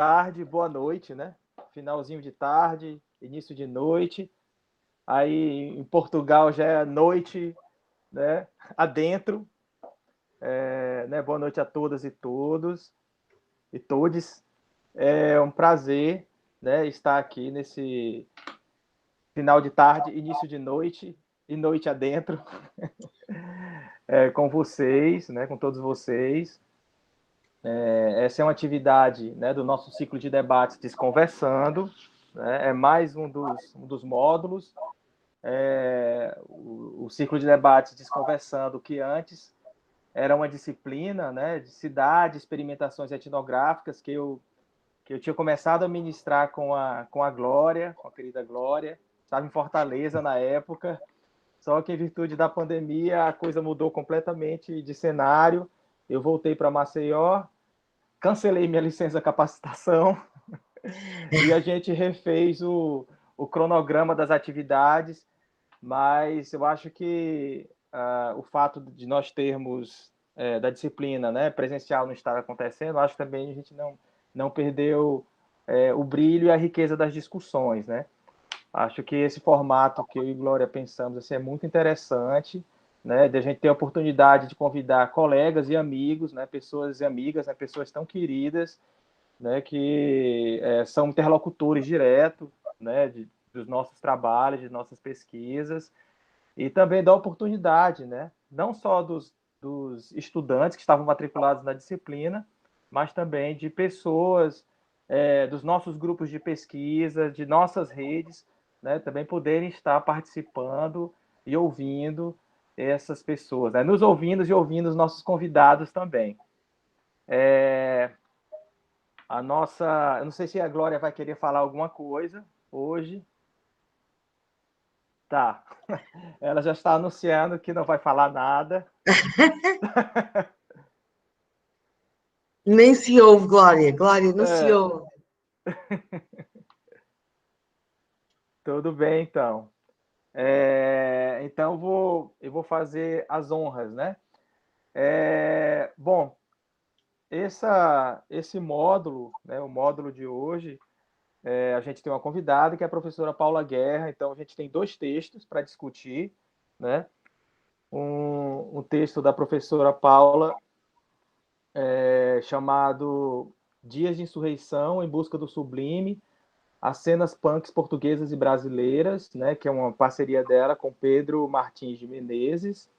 tarde, boa noite, né? Finalzinho de tarde, início de noite. Aí em Portugal já é noite, né? Adentro. Né? Boa noite a todas e todos e todes. É um prazer, né, estar aqui nesse final de tarde, início de noite e noite adentro, com vocês, né, com todos vocês. Essa é uma atividade, né, do nosso ciclo de debates Desconversando, né, é mais um dos módulos. O ciclo de debates Desconversando, que antes era uma disciplina, né, de cidade, experimentações etnográficas, que eu tinha começado a ministrar com a Glória, com a querida Glória. Estava em Fortaleza na época, só que em virtude da pandemia a coisa mudou completamente de cenário. Eu voltei para Maceió, cancelei minha licença capacitação e a gente refez o cronograma das atividades, mas eu acho que o fato de nós termos da disciplina, né, presencial não estar acontecendo, acho que também a gente não perdeu o brilho e a riqueza das discussões, né? Acho que esse formato que eu e Glória pensamos assim, é muito interessante, né, de a gente ter a oportunidade de convidar colegas e amigos, né, pessoas e amigas, né, pessoas tão queridas, né, que são interlocutores diretos, né, dos nossos trabalhos, de nossas pesquisas, e também da oportunidade, né, não só dos estudantes que estavam matriculados na disciplina, mas também de pessoas dos nossos grupos de pesquisa, de nossas redes, né, também poderem estar participando e ouvindo essas pessoas, né, nos ouvindo e ouvindo os nossos convidados também. Eu não sei se a Glória vai querer falar alguma coisa hoje. Tá. Ela já está anunciando que não vai falar nada. Nem se ouve, Glória. Glória, não se ouve. Tudo bem, então. Então, eu vou fazer as honras, né? Bom, esse módulo, né, o módulo de hoje, a gente tem uma convidada que é a professora Paula Guerra. Então, a gente tem dois textos para discutir, né? Um texto da professora Paula chamado Dias de Insurreição em Busca do Sublime, as cenas punks portuguesas e brasileiras, né, que é uma parceria dela com Pedro Martins de Menezes,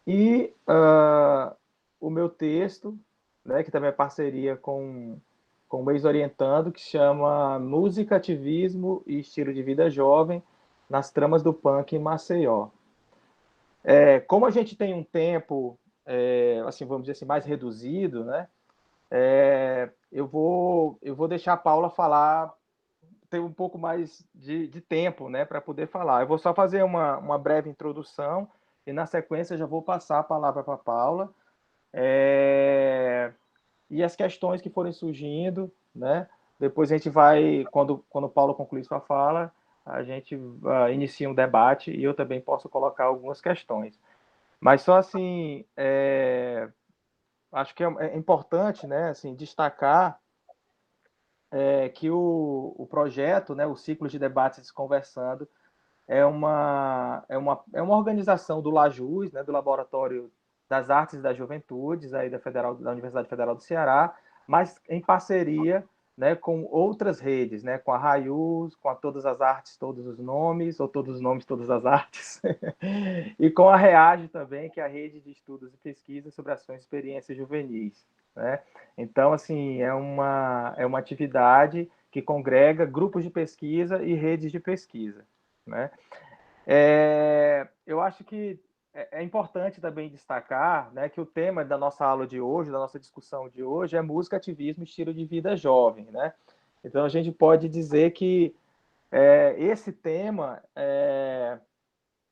e o meu texto, né, que também é parceria com o ex-orientando, que chama Música, Ativismo e Estilo de Vida Jovem nas Tramas do Punk em Maceió. Como a gente tem um tempo, assim, vamos dizer assim, mais reduzido, né, eu vou deixar a Paula falar, ter um pouco mais de tempo, né, para poder falar. Eu vou só fazer uma breve introdução e, na sequência, já vou passar a palavra para a Paula. E as questões que forem surgindo, né, depois a gente vai, quando Paula concluir sua fala, a gente inicia um debate e eu também posso colocar algumas questões. Mas só assim, acho que é importante, né, assim, destacar que o projeto, né, o ciclo de debates Desconversando, é uma organização do LAJUS, né, do Laboratório das Artes e das Juventudes, aí da Universidade Federal do Ceará, mas em parceria, né, com outras redes, né, com a RAIUS, com a Todas as Artes, Todos os Nomes, ou Todos os Nomes, Todas as Artes, e com a REAGE também, que é a Rede de Estudos e Pesquisas sobre Ações e Experiências Juvenis, né? Então, assim, é uma atividade que congrega grupos de pesquisa e redes de pesquisa, né? Eu acho que é importante também destacar, né, que o tema da nossa aula de hoje, da nossa discussão de hoje, é música, ativismo e estilo de vida jovem, né? Então, a gente pode dizer que esse tema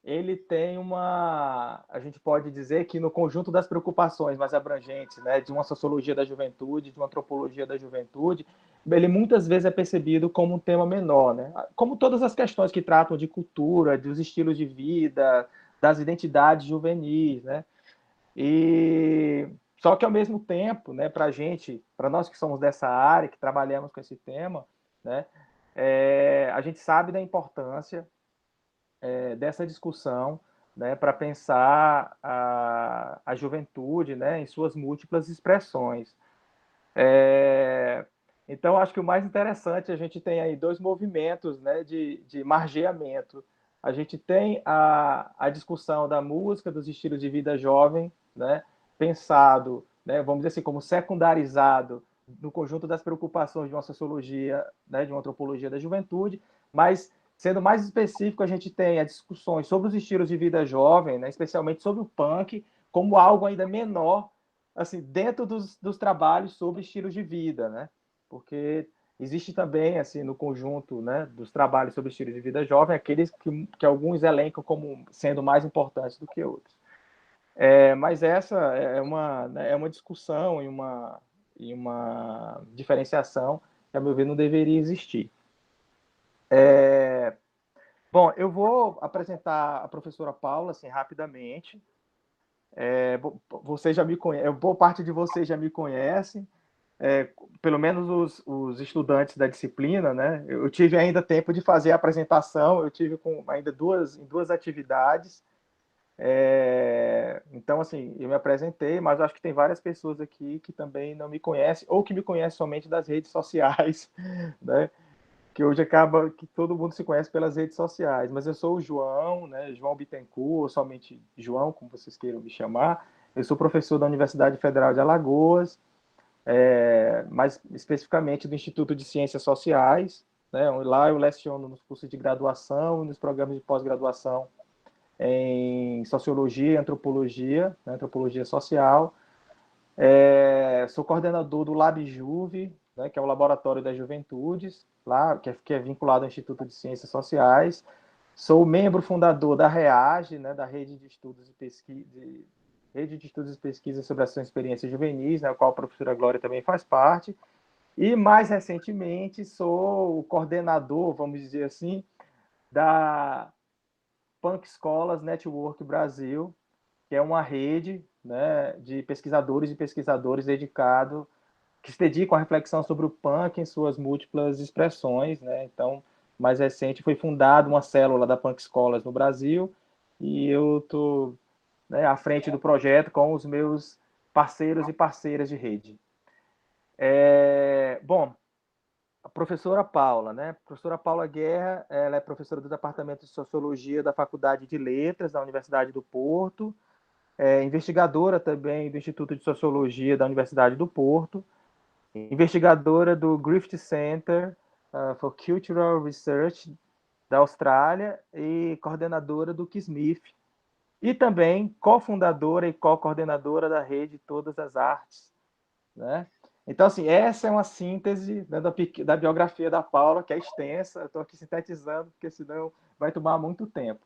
ele tem a gente pode dizer que no conjunto das preocupações mais abrangentes, né, de uma sociologia da juventude, de uma antropologia da juventude, ele muitas vezes é percebido como um tema menor, né? Como todas as questões que tratam de cultura, dos estilos de vida, das identidades juvenis, né? E Só que, ao mesmo tempo, né, para nós que somos dessa área, que trabalhamos com esse tema, né, a gente sabe da importância dessa discussão, né, para pensar a juventude, né, em suas múltiplas expressões. Então, acho que o mais interessante, a gente tem aí dois movimentos, né, de margeamento. A gente tem a discussão da música, dos estilos de vida jovem, né, pensado, né, vamos dizer assim, como secundarizado no conjunto das preocupações de uma sociologia, né, de uma antropologia da juventude, mas, sendo mais específico, a gente tem as discussões sobre os estilos de vida jovem, né, especialmente sobre o punk, como algo ainda menor, assim, dentro dos trabalhos sobre estilos de vida, né? Porque existe também, assim, no conjunto, né, dos trabalhos sobre estilos de vida jovem, aqueles que alguns elencam como sendo mais importantes do que outros. Mas essa é uma discussão e uma diferenciação que, a meu ver, não deveria existir. Bom, eu vou apresentar a professora Paula, assim, rapidamente. Você já me conhece, boa parte de vocês já me conhecem, pelo menos os estudantes da disciplina, né? Eu tive ainda tempo de fazer a apresentação, eu tive ainda em duas atividades. Então, assim, eu me apresentei, mas acho que tem várias pessoas aqui que também não me conhecem, ou que me conhecem somente das redes sociais, né? Que hoje acaba que todo mundo se conhece pelas redes sociais. Mas eu sou o João, né? João Bittencourt, ou somente João, como vocês queiram me chamar. Eu sou professor da Universidade Federal de Alagoas, mais especificamente do Instituto de Ciências Sociais, né? Lá eu leciono nos cursos de graduação e nos programas de pós-graduação em Sociologia e Antropologia, né? Antropologia Social. Sou coordenador do LabJuve, né? Que é o Laboratório das Juventudes, lá, que é vinculado ao Instituto de Ciências Sociais. Sou membro fundador da REAGE, né? Da Rede de Estudos e Pesquisa sobre Ação e Experiências Juvenis, né, a qual a professora Glória também faz parte, e mais recentemente sou o coordenador, vamos dizer assim, da Punk Escolas Network Brasil, que é uma rede, né, de pesquisadores e pesquisadores que se dedicam à reflexão sobre o punk em suas múltiplas expressões, né? Então, mais recente foi fundada uma célula da Punk Escolas no Brasil, e eu estou, né, à frente do projeto com os meus parceiros e parceiras de rede. Bom, a professora Paula, né? A professora Paula Guerra, ela é professora do Departamento de Sociologia da Faculdade de Letras da Universidade do Porto, investigadora também do Instituto de Sociologia da Universidade do Porto, investigadora do Griffith Center for Cultural Research da Austrália e coordenadora do KISMIF, e também cofundadora e co-coordenadora da rede Todas as Artes, né? Então, assim, essa é uma síntese, né, da biografia da Paula, que é extensa. Eu estou aqui sintetizando, porque senão vai tomar muito tempo.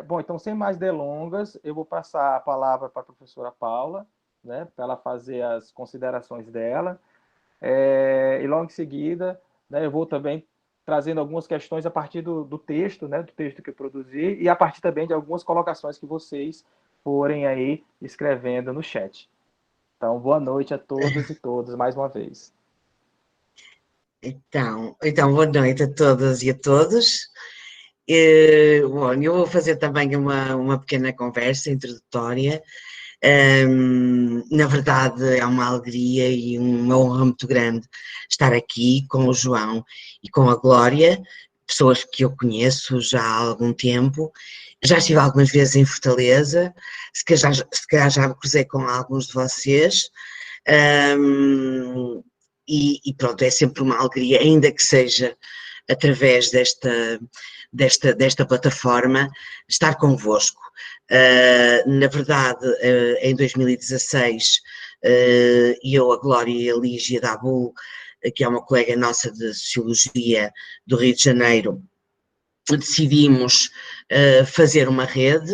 Bom, então, sem mais delongas, eu vou passar a palavra para a professora Paula, né, para ela fazer as considerações dela. E logo em seguida, né, eu vou também trazendo algumas questões a partir do texto, né, do texto que eu produzi, e a partir também de algumas colocações que vocês forem aí escrevendo no chat. Então, boa noite a todas e todos mais uma vez. Então, boa noite a todas e a todos. Bom, eu vou fazer também uma pequena conversa introdutória. Na verdade, é uma alegria e uma honra muito grande estar aqui com o João e com a Glória, pessoas que eu conheço já há algum tempo. Já estive algumas vezes em Fortaleza, se calhar já me cruzei com alguns de vocês. E pronto, é sempre uma alegria, ainda que seja através desta plataforma, estar convosco. Na verdade, em 2016, eu, a Glória e a Lígia Dabul, que é uma colega nossa de Sociologia do Rio de Janeiro, decidimos fazer uma rede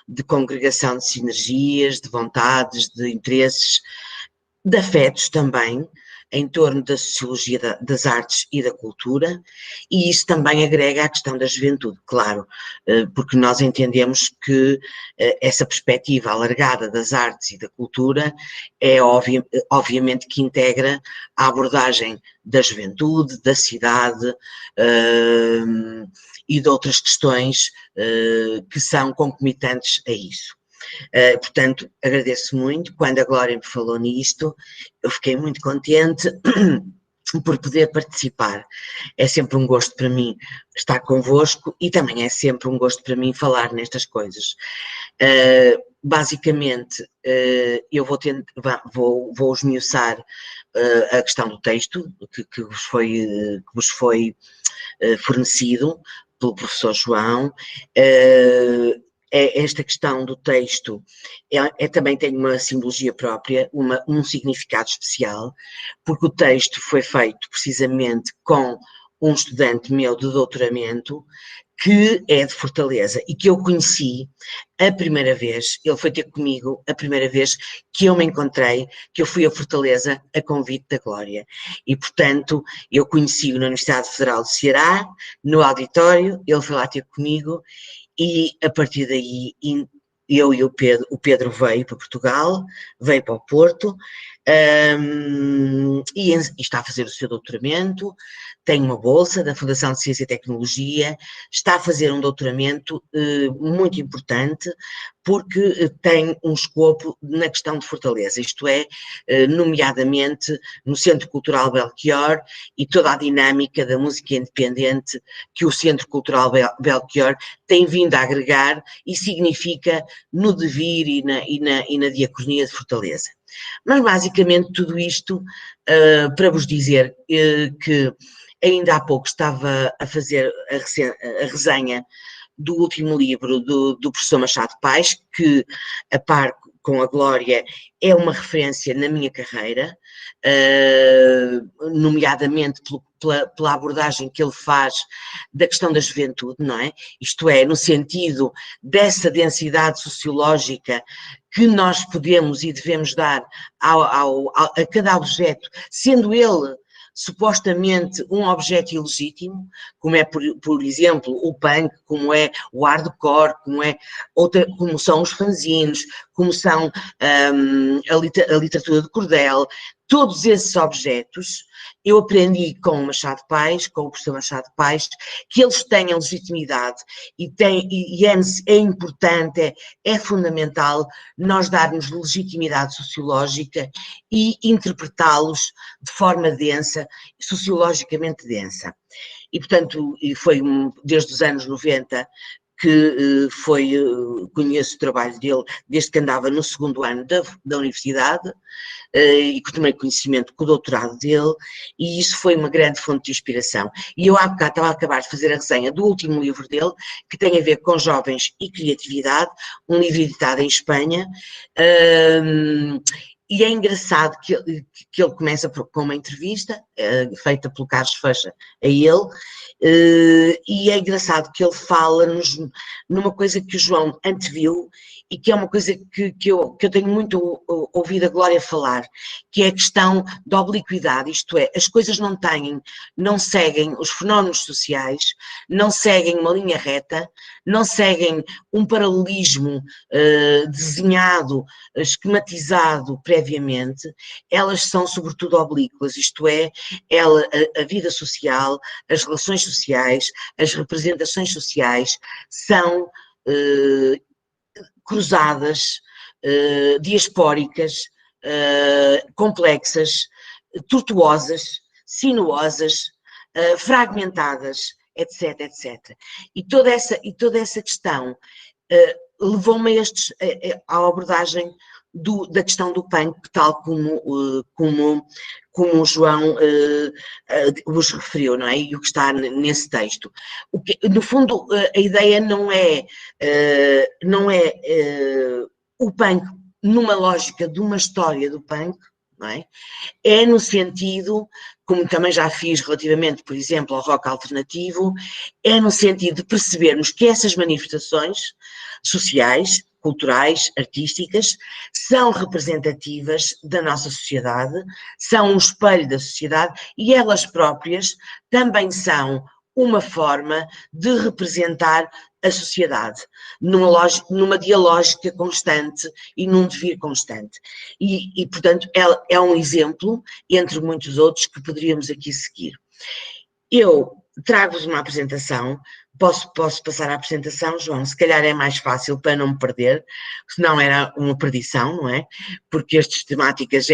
de congregação de sinergias, de vontades, de interesses, de afetos também, em torno da sociologia das artes e da cultura, e isso também agrega à questão da juventude, claro, porque nós entendemos que essa perspectiva alargada das artes e da cultura é obviamente que integra a abordagem da juventude, da cidade e de outras questões que são concomitantes a isso. Portanto, agradeço muito. Quando a Glória me falou nisto, eu fiquei muito contente por poder participar. É sempre um gosto para mim estar convosco e também é sempre um gosto para mim falar nestas coisas. Basicamente, eu vou esmiuçar a questão do texto que vos foi fornecido pelo professor João. Esta questão do texto também tem uma simbologia própria, um significado especial, porque o texto foi feito precisamente com um estudante meu de doutoramento, que é de Fortaleza e que eu conheci a primeira vez, ele foi ter comigo a primeira vez que eu me encontrei, que eu fui a Fortaleza a convite da Glória. E, portanto, eu conheci-o na Universidade Federal do Ceará, no auditório, ele foi lá ter comigo e, a partir daí, eu e o Pedro veio para Portugal, veio para o Porto, e está a fazer o seu doutoramento, tem uma bolsa da Fundação de Ciência e Tecnologia, está a fazer um doutoramento muito importante, porque tem um escopo na questão de Fortaleza, isto é, nomeadamente no Centro Cultural Belchior e toda a dinâmica da música independente que o Centro Cultural Belchior tem vindo a agregar e significa no devir e na diaconia de Fortaleza. Mas basicamente tudo isto para vos dizer que ainda há pouco estava a fazer a resenha do último livro do professor Machado de Paz, que, a par com a Glória, é uma referência na minha carreira, nomeadamente pela abordagem que ele faz da questão da juventude, não é? Isto é, no sentido dessa densidade sociológica que nós podemos e devemos dar a cada objeto, sendo ele supostamente um objeto ilegítimo, como é, por exemplo, o punk, como é o hardcore, como são os fanzines, como são a literatura de cordel, todos esses objetos, eu aprendi com o Machado de Paz, com o professor Machado de Paz, que eles têm a legitimidade e é importante, é fundamental nós darmos legitimidade sociológica e interpretá-los de forma densa, sociologicamente densa. E, portanto, foi desde os anos 90 que conheço o trabalho dele desde que andava no segundo ano da universidade, e que tomei conhecimento com o doutorado dele, e isso foi uma grande fonte de inspiração. E eu há bocado estava a acabar de fazer a resenha do último livro dele, que tem a ver com jovens e criatividade, um livro editado em Espanha, e é engraçado que ele começa com uma entrevista, feita pelo Carlos Feixa a ele, e é engraçado que ele fala-nos numa coisa que o João anteviu e que é uma coisa que eu tenho muito ouvido a Glória falar, que é a questão da obliquidade, isto é, as coisas não seguem os fenómenos sociais, não seguem uma linha reta, não seguem um paralelismo desenhado, esquematizado previamente, elas são sobretudo oblíquas, isto é, a vida social, as relações sociais, as representações sociais são cruzadas, diaspóricas, complexas, tortuosas, sinuosas, fragmentadas, etc, etc. E toda essa questão levou-me à abordagem da questão do punk, tal como o João vos referiu, não é? E o que está nesse texto. No fundo, a ideia não é o punk numa lógica de uma história do punk, não é? É no sentido, como também já fiz relativamente, por exemplo, ao rock alternativo, é no sentido de percebermos que essas manifestações sociais culturais, artísticas, são representativas da nossa sociedade, são um espelho da sociedade e elas próprias também são uma forma de representar a sociedade, numa dialógica constante e num devir constante. Portanto, é um exemplo, entre muitos outros, que poderíamos aqui seguir. Eu trago-vos uma apresentação, posso passar a apresentação, João? Se calhar é mais fácil para não me perder, senão era uma perdição, não é? Porque estas temáticas,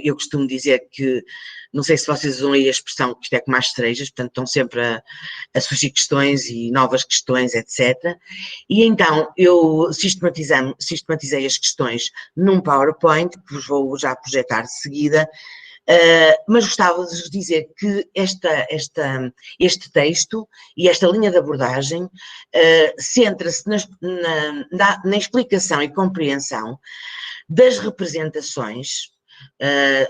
eu costumo dizer que, não sei se vocês usam aí a expressão, que isto é como as cerejas, portanto estão sempre a surgir questões e novas questões, etc. E então eu sistematizei as questões num PowerPoint, que vos vou já projetar de seguida. Mas gostava de vos dizer que este texto e esta linha de abordagem centra-se na explicação e compreensão das representações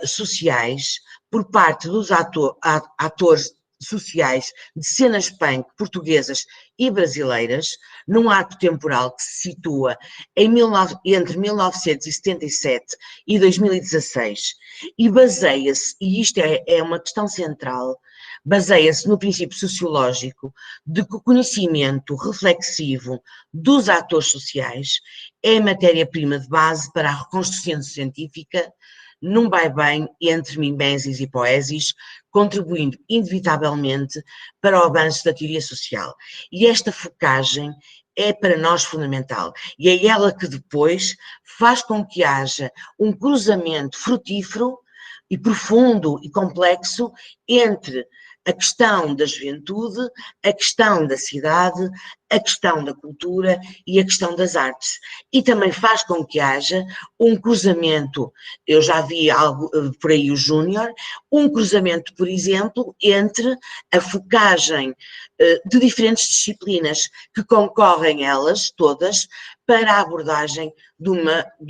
sociais por parte dos atores sociais de cenas punk portuguesas e brasileiras, num arco temporal que se situa entre 1977 e 2016, e baseia-se, e isto é uma questão central, baseia-se no princípio sociológico de que o conhecimento reflexivo dos atores sociais é matéria-prima de base para a reconstrução científica, num vai-bem entre mimesis e poesis, contribuindo inevitavelmente para o avanço da teoria social. E esta focagem é para nós fundamental, e é ela que depois faz com que haja um cruzamento frutífero e profundo e complexo entre a questão da juventude, a questão da cidade, a questão da cultura e a questão das artes. E também faz com que haja um cruzamento, eu já vi algo por aí o Júnior, um cruzamento, por exemplo, entre a focagem de diferentes disciplinas que concorrem elas todas para a abordagem de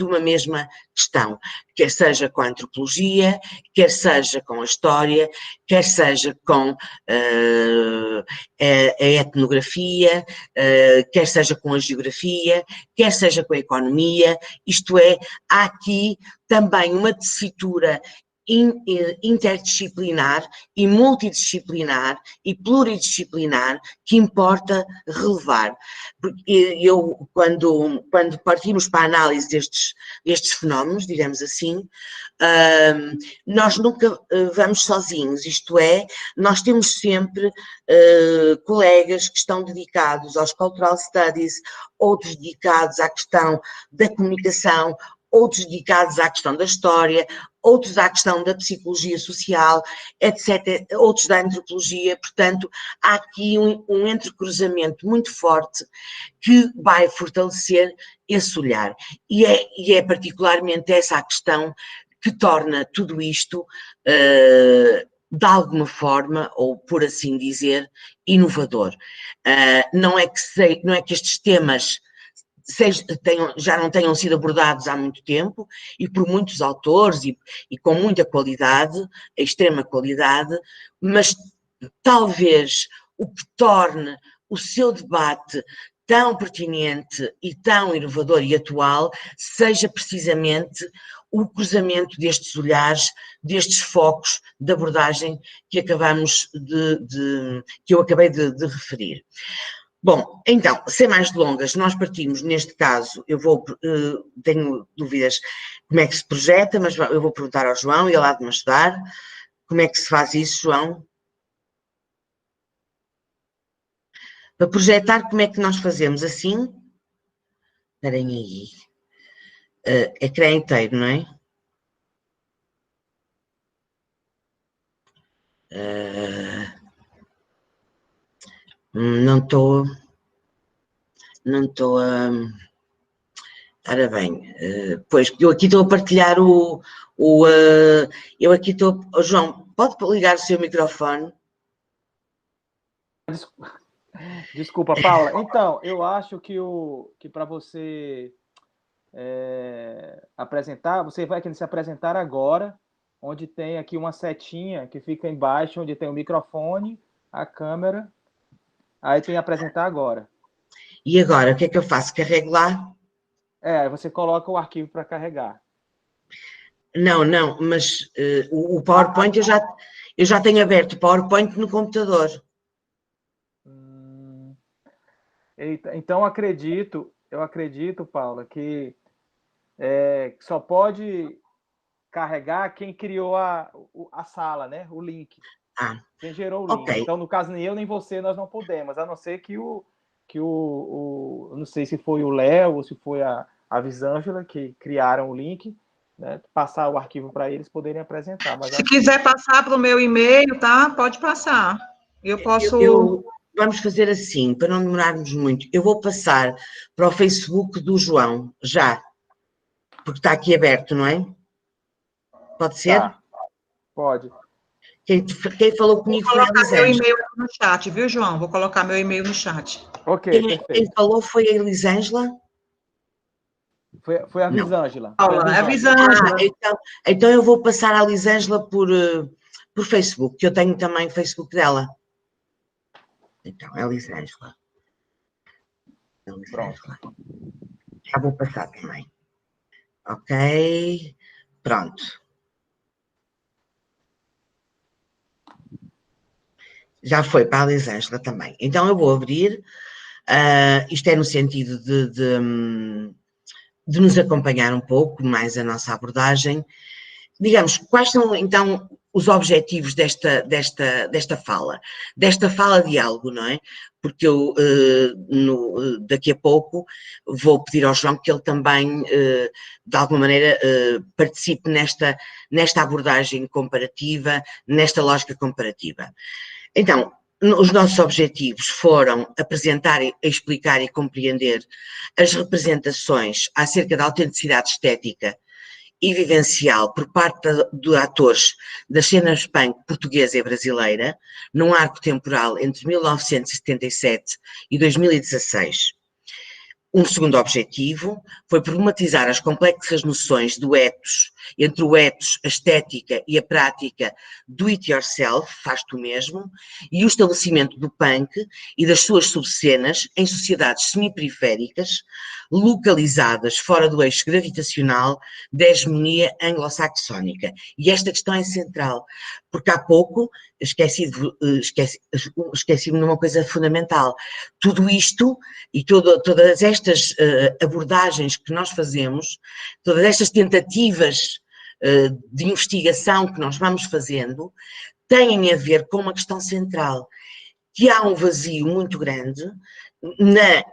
uma mesma questão, quer seja com a antropologia, quer seja com a história, quer seja com a etnografia, quer seja com a geografia, quer seja com a economia, isto é, há aqui também uma tessitura interdisciplinar e multidisciplinar e pluridisciplinar que importa relevar. Porque quando partimos para a análise destes fenómenos, digamos assim, nós nunca vamos sozinhos, isto é, nós temos sempre colegas que estão dedicados aos cultural studies, outros dedicados à questão da comunicação, outros dedicados à questão da história, outros à questão da psicologia social, etc., outros da antropologia. Portanto, há aqui um entrecruzamento muito forte que vai fortalecer esse olhar. E é particularmente essa a questão que torna tudo isto, de alguma forma, ou por assim dizer, inovador. Não é que estes temas já não tenham sido abordados há muito tempo e por muitos autores e com muita qualidade, extrema qualidade, mas talvez o que torne o seu debate tão pertinente e tão inovador e atual seja precisamente o cruzamento destes olhares, destes focos de abordagem que eu acabei de referir. Bom, então, sem mais delongas, nós partimos, neste caso, tenho dúvidas como é que se projeta, mas eu vou perguntar ao João e ele há de me ajudar. Como é que se faz isso, João? Para projetar, como é que nós fazemos? Assim? Esperem aí. Ecrã inteiro, não é? Não estou a... Ora bem, pois, eu aqui estou a partilhar eu aqui estou... João, pode ligar o seu microfone? Desculpa, Paula. Então, eu acho que para você apresentar, você vai querer se apresentar agora, onde tem aqui uma setinha que fica embaixo, onde tem o microfone, a câmera, aí tem apresentar agora. E agora, o que é que eu faço? Carrego lá? Você coloca o arquivo para carregar. Não, mas o PowerPoint eu já tenho aberto o PowerPoint no computador. Então, eu acredito, Paula, que só pode carregar quem criou a sala, né? O link. Quem gerou o link. Ok. Então, no caso, nem eu nem você, nós não podemos, a não ser que não sei se foi o Léo ou se foi a Visângela que criaram o link, né? Passar o arquivo para eles poderem apresentar. Mas se quiser passar para o meu e-mail, tá? Pode passar. Eu posso... Vamos fazer assim, para não demorarmos muito. Eu vou passar para o Facebook do João, já. Porque está aqui aberto, não é? Pode ser? Tá. Pode. Quem falou comigo foi a Elisângela. Vou colocar meu Elisângela. e-mail no chat, viu, João? Vou colocar meu e-mail no chat. Ok, Quem perfeito. falou foi a Elisângela? Foi a Visângela. Paula, é a Visângela. Então eu vou passar a Elisângela por Facebook, que eu tenho também o Facebook dela. Então, Elisângela. Já vou passar também. Ok. Pronto. Já foi para a Elisângela também. Então eu vou abrir. Isto é no sentido de nos acompanhar um pouco mais a nossa abordagem. Digamos, quais são então os objetivos desta fala? Desta fala-diálogo, não é? Porque eu, daqui a pouco, vou pedir ao João que ele também, de alguma maneira, participe nesta abordagem comparativa, nesta lógica comparativa. Então, os nossos objetivos foram apresentar, explicar e compreender as representações acerca da autenticidade estética e vivencial por parte de atores das cenas punk portuguesa e brasileira, num arco temporal entre 1977 e 2016. Um segundo objetivo foi problematizar as complexas noções do ethos, entre o ethos, a estética e a prática do it yourself, faz tu mesmo, e o estabelecimento do punk e das suas subcenas em sociedades semiperiféricas, localizadas fora do eixo gravitacional da hegemonia anglo-saxónica. E esta questão é central, porque há pouco esqueci-me de uma coisa fundamental. Tudo isto e todas estas abordagens que nós fazemos, todas estas tentativas de investigação que nós vamos fazendo, têm a ver com uma questão central, que há um vazio muito grande na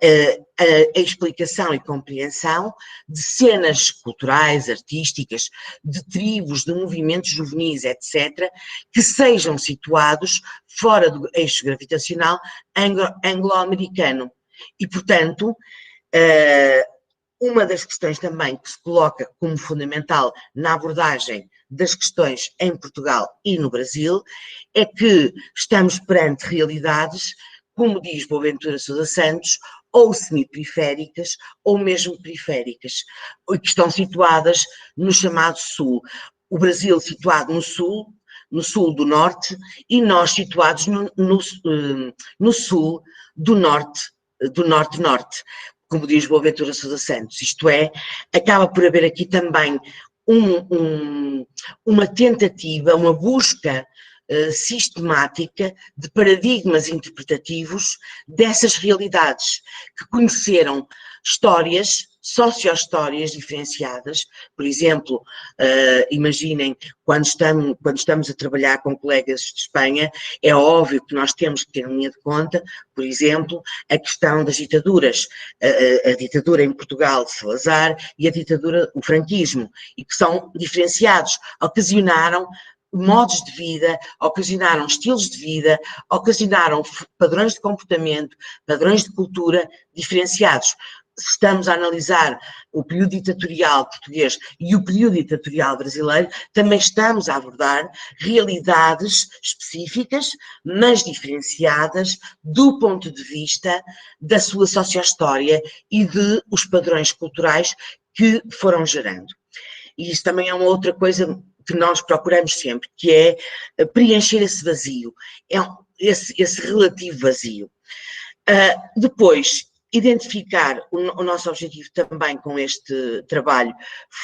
explicação e compreensão de cenas culturais, artísticas, de tribos, de movimentos juvenis, etc., que sejam situados fora do eixo gravitacional anglo-americano. E, portanto, uma das questões também que se coloca como fundamental na abordagem das questões em Portugal e no Brasil é que estamos perante realidades, como diz Boaventura Sousa Santos, ou semiperiféricas ou mesmo periféricas, que estão situadas no chamado Sul. O Brasil situado no Sul do Norte, e nós situados no Sul do Norte-Norte, como diz Boaventura Sousa Santos. Isto é, acaba por haver aqui também uma tentativa, uma busca sistemática de paradigmas interpretativos dessas realidades que conheceram histórias, socio-histórias diferenciadas. Por exemplo, imaginem, quando estamos a trabalhar com colegas de Espanha, é óbvio que nós temos que ter em linha de conta, por exemplo, a questão das ditaduras, a ditadura em Portugal de Salazar e a ditadura, o franquismo, e que são diferenciados, ocasionaram modos de vida, ocasionaram estilos de vida, ocasionaram padrões de comportamento, padrões de cultura diferenciados. Se estamos a analisar o período ditatorial português e o período ditatorial brasileiro, também estamos a abordar realidades específicas, mas diferenciadas do ponto de vista da sua socio-história e de os padrões culturais que foram gerando. E isso também é uma outra coisa que nós procuramos sempre, que é preencher esse vazio, esse relativo vazio. Depois, identificar, o nosso objetivo também com este trabalho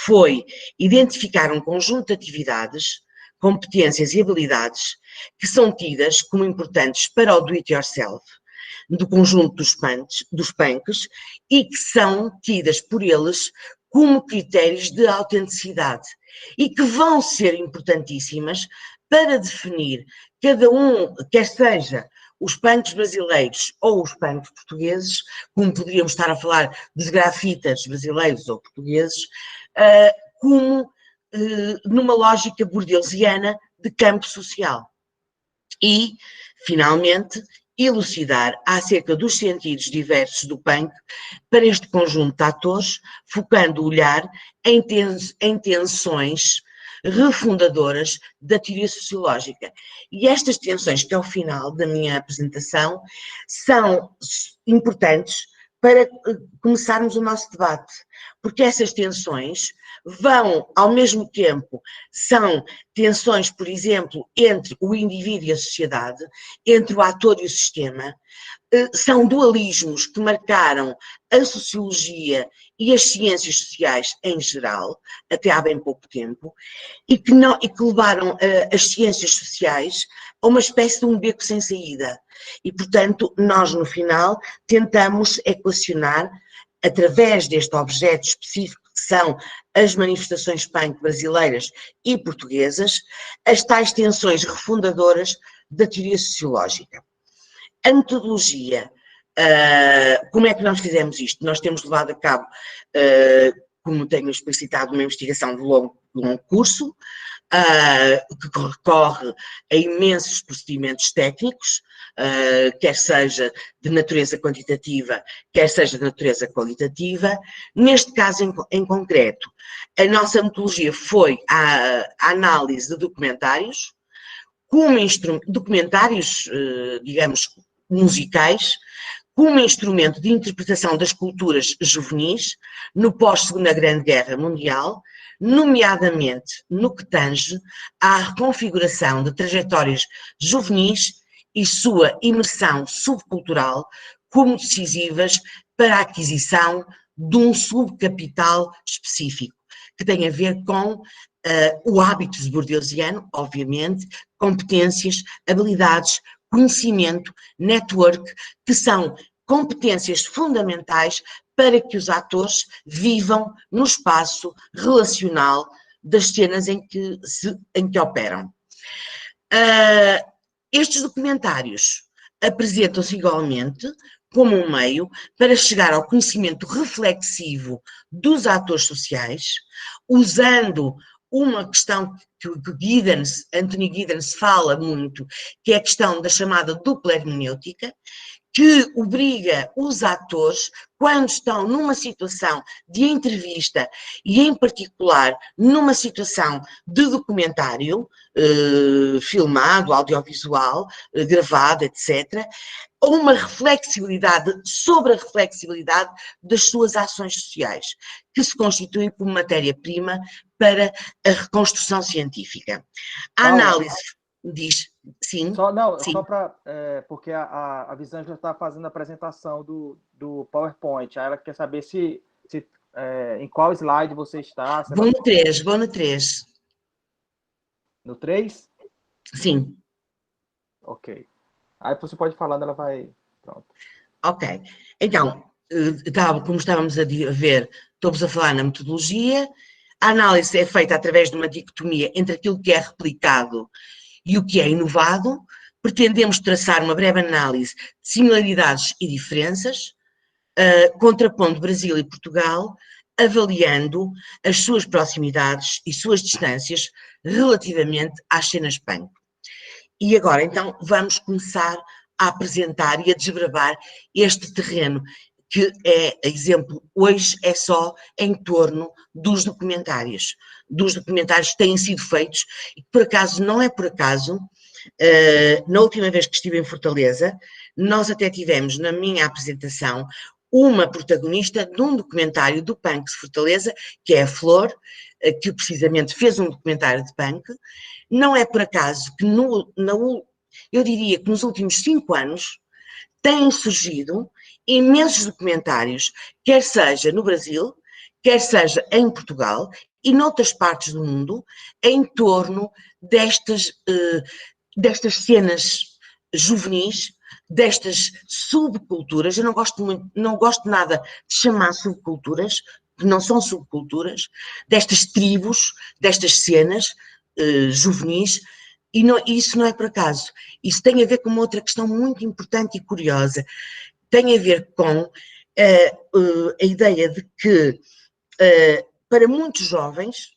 foi identificar um conjunto de atividades, competências e habilidades que são tidas como importantes para o do-it-yourself, do conjunto dos punks, e que são tidas por eles como critérios de autenticidade e que vão ser importantíssimas para definir cada um, quer seja os punks brasileiros ou os punks portugueses, como poderíamos estar a falar dos grafitas brasileiros ou portugueses, como numa lógica bordelsiana de campo social. E, finalmente, elucidar acerca dos sentidos diversos do punk para este conjunto de atores, focando o olhar em tensões refundadoras da teoria sociológica. E estas tensões, que ao final da minha apresentação, são importantes para começarmos o nosso debate, porque essas tensões vão, ao mesmo tempo, são tensões, por exemplo, entre o indivíduo e a sociedade, entre o ator e o sistema, são dualismos que marcaram a sociologia e as ciências sociais em geral, até há bem pouco tempo, e que levaram as ciências sociais a uma espécie de um beco sem saída. E, portanto, nós, no final, tentamos equacionar, através deste objeto específico, que são as manifestações punk brasileiras e portuguesas, as tais tensões refundadoras da teoria sociológica. A metodologia, como é que nós fizemos isto? Nós temos levado a cabo, como tenho explicitado, uma investigação de longo curso, que recorre a imensos procedimentos técnicos, quer seja de natureza quantitativa, quer seja de natureza qualitativa. Neste caso em concreto, a nossa metodologia foi a análise de documentários, documentários, digamos, musicais, como instrumento de interpretação das culturas juvenis no pós-Segunda Grande Guerra Mundial, nomeadamente no que tange à reconfiguração de trajetórias juvenis e sua imersão subcultural como decisivas para a aquisição de um subcapital específico, que tem a ver com o hábito bordelsiano, obviamente, competências, habilidades, conhecimento, network, que são competências fundamentais para que os atores vivam no espaço relacional das cenas em que operam. Estes documentários apresentam-se igualmente como um meio para chegar ao conhecimento reflexivo dos atores sociais, usando uma questão que Anthony Giddens fala muito, que é a questão da chamada dupla hermenêutica, que obriga os atores, quando estão numa situação de entrevista e, em particular, numa situação de documentário, filmado, audiovisual, gravado, etc., uma reflexibilidade sobre a reflexibilidade das suas ações sociais, que se constituem como matéria-prima para a reconstrução científica. A análise diz, sim. Só para, porque a Visângela está fazendo a apresentação do PowerPoint, aí ela quer saber se em qual slide você está. Vou no 3, vou no 3. No 3? Sim. Ok. Aí você pode ir falando, ela vai... Pronto. Ok. Então, como estávamos a ver, estou-vos a falar na metodologia. A análise é feita através de uma dicotomia entre aquilo que é replicado e o que é inovado. Pretendemos traçar uma breve análise de similaridades e diferenças, contrapondo Brasil e Portugal, avaliando as suas proximidades e suas distâncias relativamente às cenas punk. E agora, então, vamos começar a apresentar e a desbravar este terreno, que é, exemplo, hoje é só em torno dos documentários. Dos documentários que têm sido feitos, e por acaso, não é por acaso, na última vez que estive em Fortaleza, nós até tivemos, na minha apresentação, uma protagonista de um documentário do punk de Fortaleza, que é a Flor, que precisamente fez um documentário de punk. Não é por acaso que eu diria que nos últimos 5 anos têm surgido imensos documentários, quer seja no Brasil, quer seja em Portugal e noutras partes do mundo, em torno destas cenas juvenis, destas subculturas. Eu não gosto nada de chamar subculturas, que não são subculturas, destas tribos, destas cenas juvenis, e isso não é por acaso. Isso tem a ver com uma outra questão muito importante e curiosa. Tem a ver com a ideia de que, para muitos jovens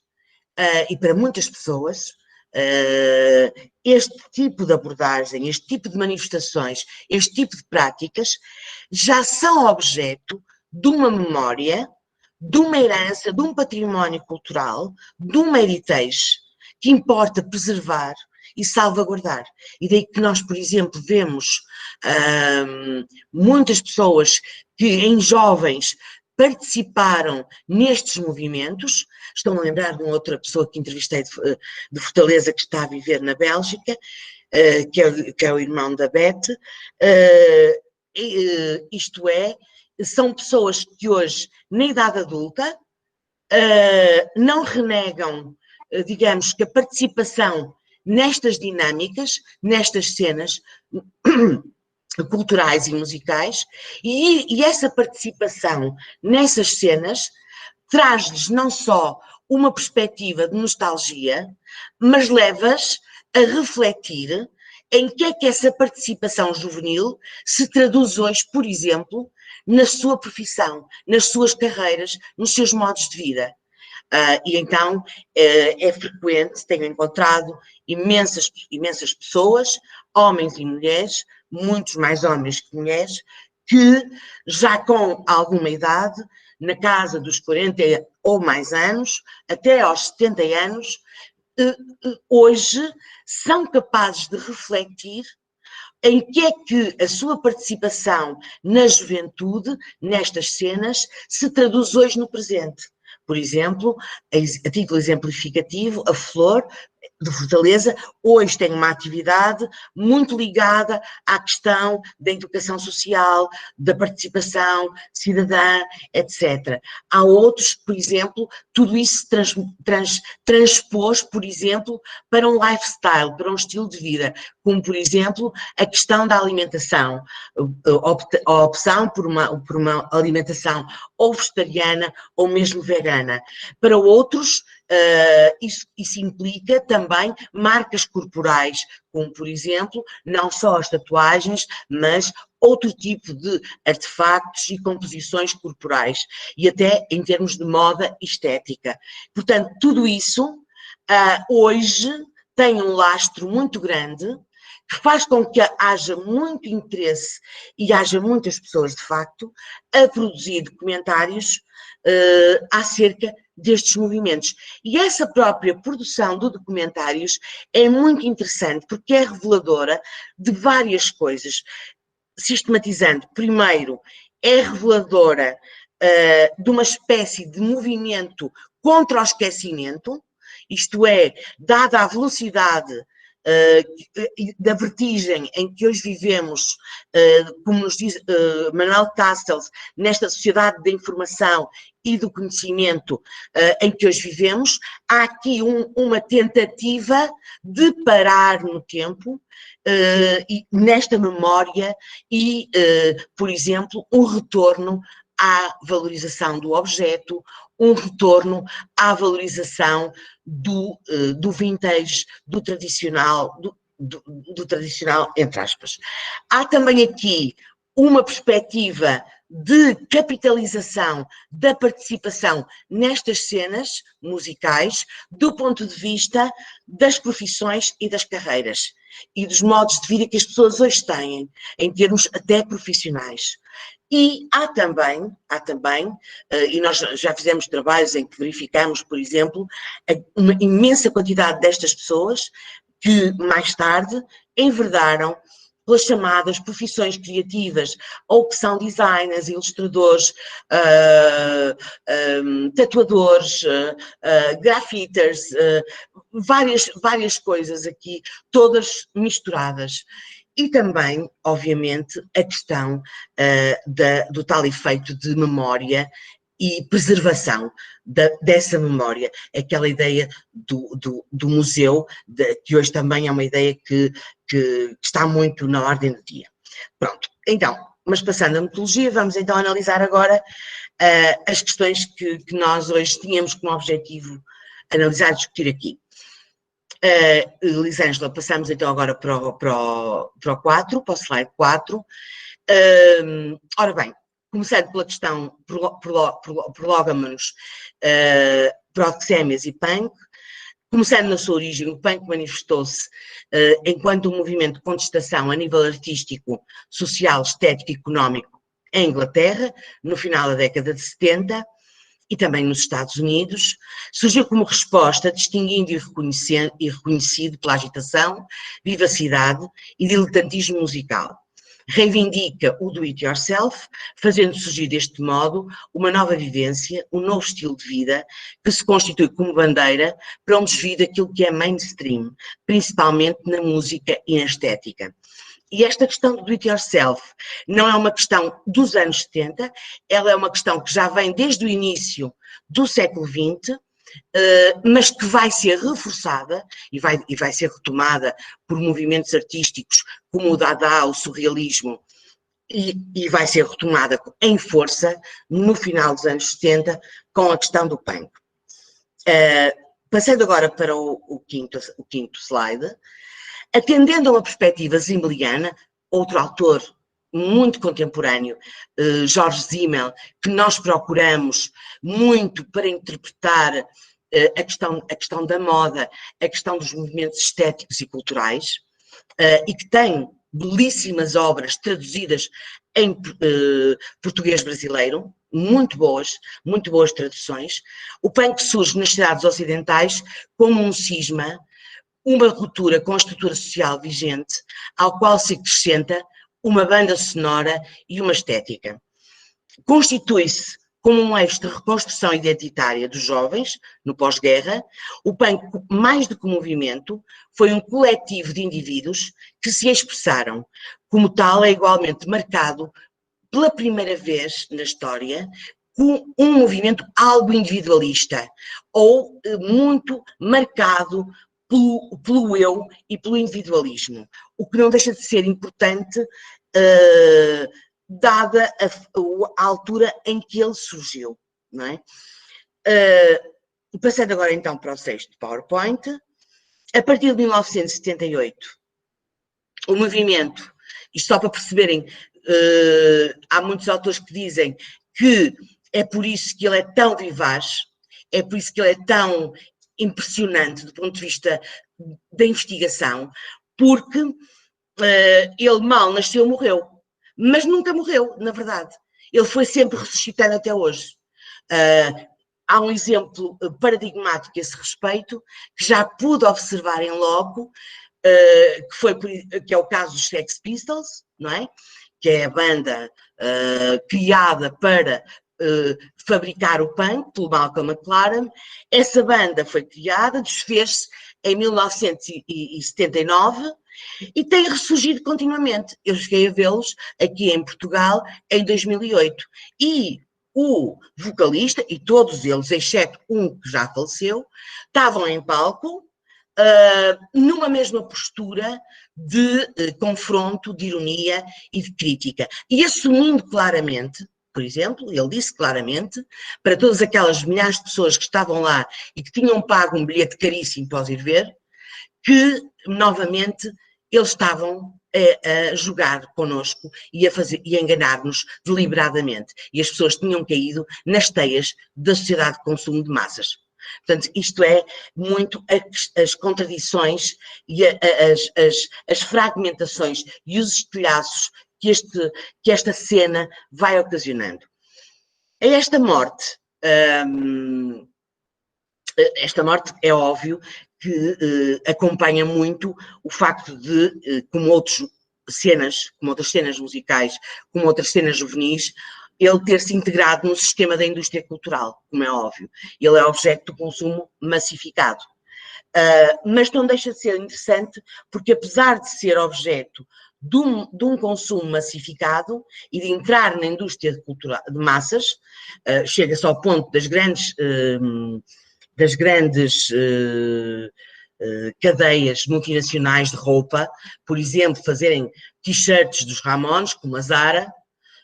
e para muitas pessoas, este tipo de abordagem, este tipo de manifestações, este tipo de práticas já são objeto de uma memória, de uma herança, de um património cultural, de uma heritage que importa preservar e salvaguardar. E daí que nós, por exemplo, vemos muitas pessoas que em jovens participaram nestes movimentos. Estou a lembrar de uma outra pessoa que entrevistei de Fortaleza, que está a viver na Bélgica, que é o irmão da Beth. Isto é, são pessoas que hoje, na idade adulta, não renegam, digamos, que a participação nestas dinâmicas, nestas cenas culturais e musicais, e essa participação nessas cenas traz-lhes não só uma perspectiva de nostalgia, mas leva-as a refletir em que é que essa participação juvenil se traduz hoje, por exemplo, na sua profissão, nas suas carreiras, nos seus modos de vida. E então é frequente, tenho encontrado imensas pessoas, homens e mulheres, muitos mais homens que mulheres, que já com alguma idade, na casa dos 40 ou mais anos, até aos 70 anos, hoje são capazes de refletir em que é que a sua participação na juventude, nestas cenas, se traduz hoje no presente. Por exemplo, a título exemplificativo, a Flor de Fortaleza hoje tem uma atividade muito ligada à questão da educação social, da participação cidadã, etc. Há outros, por exemplo, tudo isso transpôs, por exemplo, para um lifestyle, para um estilo de vida, como, por exemplo, a questão da alimentação, a opção por uma alimentação ou vegetariana ou mesmo vegana. Para outros, isso implica também marcas corporais, como, por exemplo, não só as tatuagens, mas outro tipo de artefactos e composições corporais, e até em termos de moda e estética. Portanto, tudo isso hoje tem um lastro muito grande, que faz com que haja muito interesse e haja muitas pessoas, de facto, a produzir documentários acerca destes movimentos. E essa própria produção de documentários é muito interessante, porque é reveladora de várias coisas. Sistematizando, primeiro, é reveladora de uma espécie de movimento contra o esquecimento, isto é, dada a velocidade da vertigem em que hoje vivemos, como nos diz Manuel Castells, nesta sociedade da informação e do conhecimento em que hoje vivemos, há aqui uma tentativa de parar no tempo, e nesta memória e, por exemplo, um retorno à valorização do objeto, um retorno à valorização do vintage, do tradicional, do tradicional, entre aspas. Há também aqui uma perspectiva de capitalização da participação nestas cenas musicais do ponto de vista das profissões e das carreiras e dos modos de vida que as pessoas hoje têm, em termos até profissionais. E há também, e nós já fizemos trabalhos em que verificamos, por exemplo, uma imensa quantidade destas pessoas que mais tarde enverdaram pelas chamadas profissões criativas, ou que são designers, ilustradores, tatuadores, grafiters, várias coisas aqui, todas misturadas. E também, obviamente, a questão do tal efeito de memória e preservação dessa memória, aquela ideia do museu, que hoje também é uma ideia que está muito na ordem do dia. Pronto, então, mas passando a metodologia, vamos então analisar agora as questões que nós hoje tínhamos como objetivo analisar e discutir aqui. Lisângela, passamos então agora para o 4, para o slide 4. Ora bem, começando pela questão prologamos proxémias e punk. Começando na sua origem, o punk manifestou-se enquanto um movimento de contestação a nível artístico, social, estético e económico em Inglaterra, no final da década de 70, e também nos Estados Unidos. Surgiu como resposta, distinguindo e reconhecido pela agitação, vivacidade e diletantismo musical. Reivindica o do-it-yourself, fazendo surgir deste modo uma nova vivência, um novo estilo de vida, que se constitui como bandeira para um desvio daquilo que é mainstream, principalmente na música e na estética. E esta questão do do-it-yourself não é uma questão dos anos 70, ela é uma questão que já vem desde o início do século XX, mas que vai ser reforçada e vai ser retomada por movimentos artísticos como o Dada, o surrealismo, e vai ser retomada em força no final dos anos 70 com a questão do punk. Passando agora para o quinto slide, atendendo a uma perspectiva zimmeliana, outro autor muito contemporâneo, Jorge Simmel, que nós procuramos muito para interpretar a questão da moda, a questão dos movimentos estéticos e culturais, e que tem belíssimas obras traduzidas em português brasileiro, muito boas traduções. O punk surge nas cidades ocidentais como um cisma, uma ruptura com a estrutura social vigente, ao qual se acrescenta uma banda sonora e uma estética. Constitui-se como um eixo de reconstrução identitária dos jovens, no pós-guerra. O punk, mais do que um movimento, foi um coletivo de indivíduos que se expressaram. Como tal, é igualmente marcado pela primeira vez na história com um movimento algo individualista, ou muito marcado pelo eu e pelo individualismo, o que não deixa de ser importante, dada a altura em que ele surgiu, não é? Passando agora então para o sexto PowerPoint, a partir de 1978, o movimento, isto só para perceberem, há muitos autores que dizem que é por isso que ele é tão vivaz, é por isso que ele é tão impressionante do ponto de vista da investigação, porque ele mal nasceu, morreu, mas nunca morreu, na verdade. Ele foi sempre ressuscitando até hoje. Há um exemplo paradigmático a esse respeito, que já pude observar em loco, que é o caso dos Sex Pistols, não é? Que é a banda criada para fabricar o punk, pelo Malcolm McLaren. Essa banda foi criada, desfez-se em 1979 e tem ressurgido continuamente. Eu cheguei a vê-los aqui em Portugal em 2008. E o vocalista, e todos eles, exceto um que já faleceu, estavam em palco numa mesma postura de confronto, de ironia e de crítica. E assumindo claramente, por exemplo, ele disse claramente, para todas aquelas milhares de pessoas que estavam lá e que tinham pago um bilhete caríssimo para os ir ver, que, novamente, eles estavam a jogar connosco e a enganar-nos deliberadamente. E as pessoas tinham caído nas teias da sociedade de consumo de massas. Portanto, isto é muito as contradições e as fragmentações e os estilhaços que esta cena vai ocasionando. Esta morte é óbvio que acompanha muito o facto de, como outros cenas, como outras cenas musicais, como outras cenas juvenis, ele ter-se integrado no sistema da indústria cultural, como é óbvio. Ele é objeto do consumo massificado. Mas não deixa de ser interessante, porque apesar de ser objeto de um consumo massificado e de entrar na indústria de massas, chega-se ao ponto das grandes cadeias multinacionais de roupa, por exemplo, fazerem t-shirts dos Ramones, como a Zara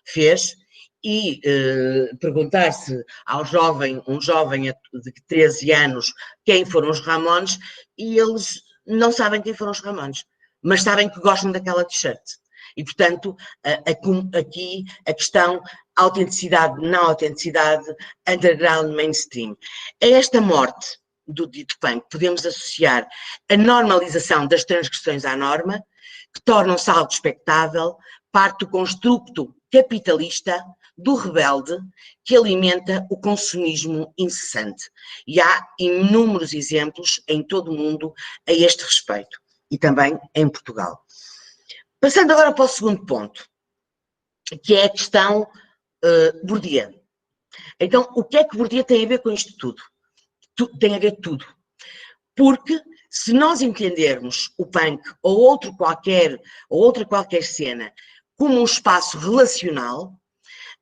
fez, e perguntar-se ao um jovem de 13 anos quem foram os Ramones, e eles não sabem quem foram os Ramones, mas sabem que gostam daquela t-shirt. E, portanto, aqui a questão autenticidade, não autenticidade, underground, mainstream. A esta morte do dito punk podemos associar a normalização das transgressões à norma, que tornam-se algo expectável, parte do construto capitalista do rebelde que alimenta o consumismo incessante. E há inúmeros exemplos em todo o mundo a este respeito, e também em Portugal. Passando agora para o segundo ponto, que é a questão Bourdieu. Então, o que é que Bourdieu tem a ver com isto tudo? Tem a ver tudo. Porque se nós entendermos o punk ou outra qualquer cena como um espaço relacional,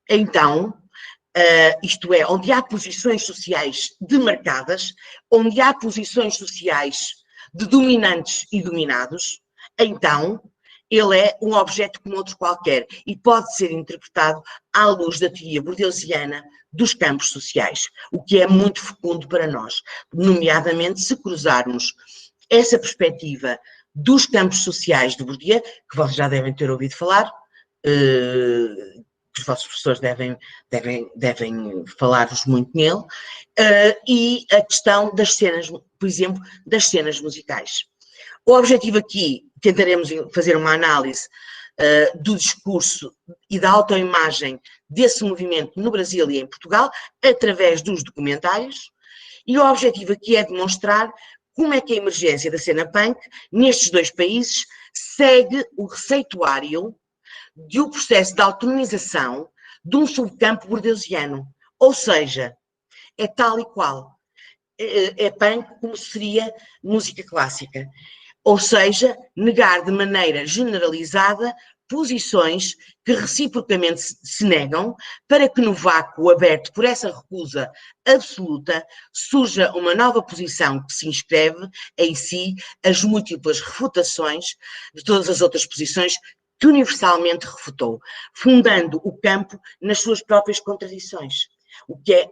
então, isto é, onde há posições sociais demarcadas, onde há posições sociais de dominantes e dominados, então ele é um objeto como outro qualquer e pode ser interpretado à luz da teoria bourdeusiana dos campos sociais, o que é muito fecundo para nós, nomeadamente se cruzarmos essa perspectiva dos campos sociais de Bourdieu, que vocês já devem ter ouvido falar, que os vossos professores devem falar-vos muito nele, e a questão das cenas, por exemplo, das cenas musicais. O objetivo aqui, tentaremos fazer uma análise do discurso e da autoimagem desse movimento no Brasil e em Portugal, através dos documentários, e o objetivo aqui é demonstrar como é que a emergência da cena punk, nestes dois países, segue o receituário de um processo de autonomização de um subcampo bourdeusiano. Ou seja, é tal e qual. É punk como seria música clássica. Ou seja, negar de maneira generalizada posições que reciprocamente se negam, para que no vácuo aberto por essa recusa absoluta surja uma nova posição que se inscreve em si as múltiplas refutações de todas as outras posições que universalmente refutou, fundando o campo nas suas próprias contradições, o que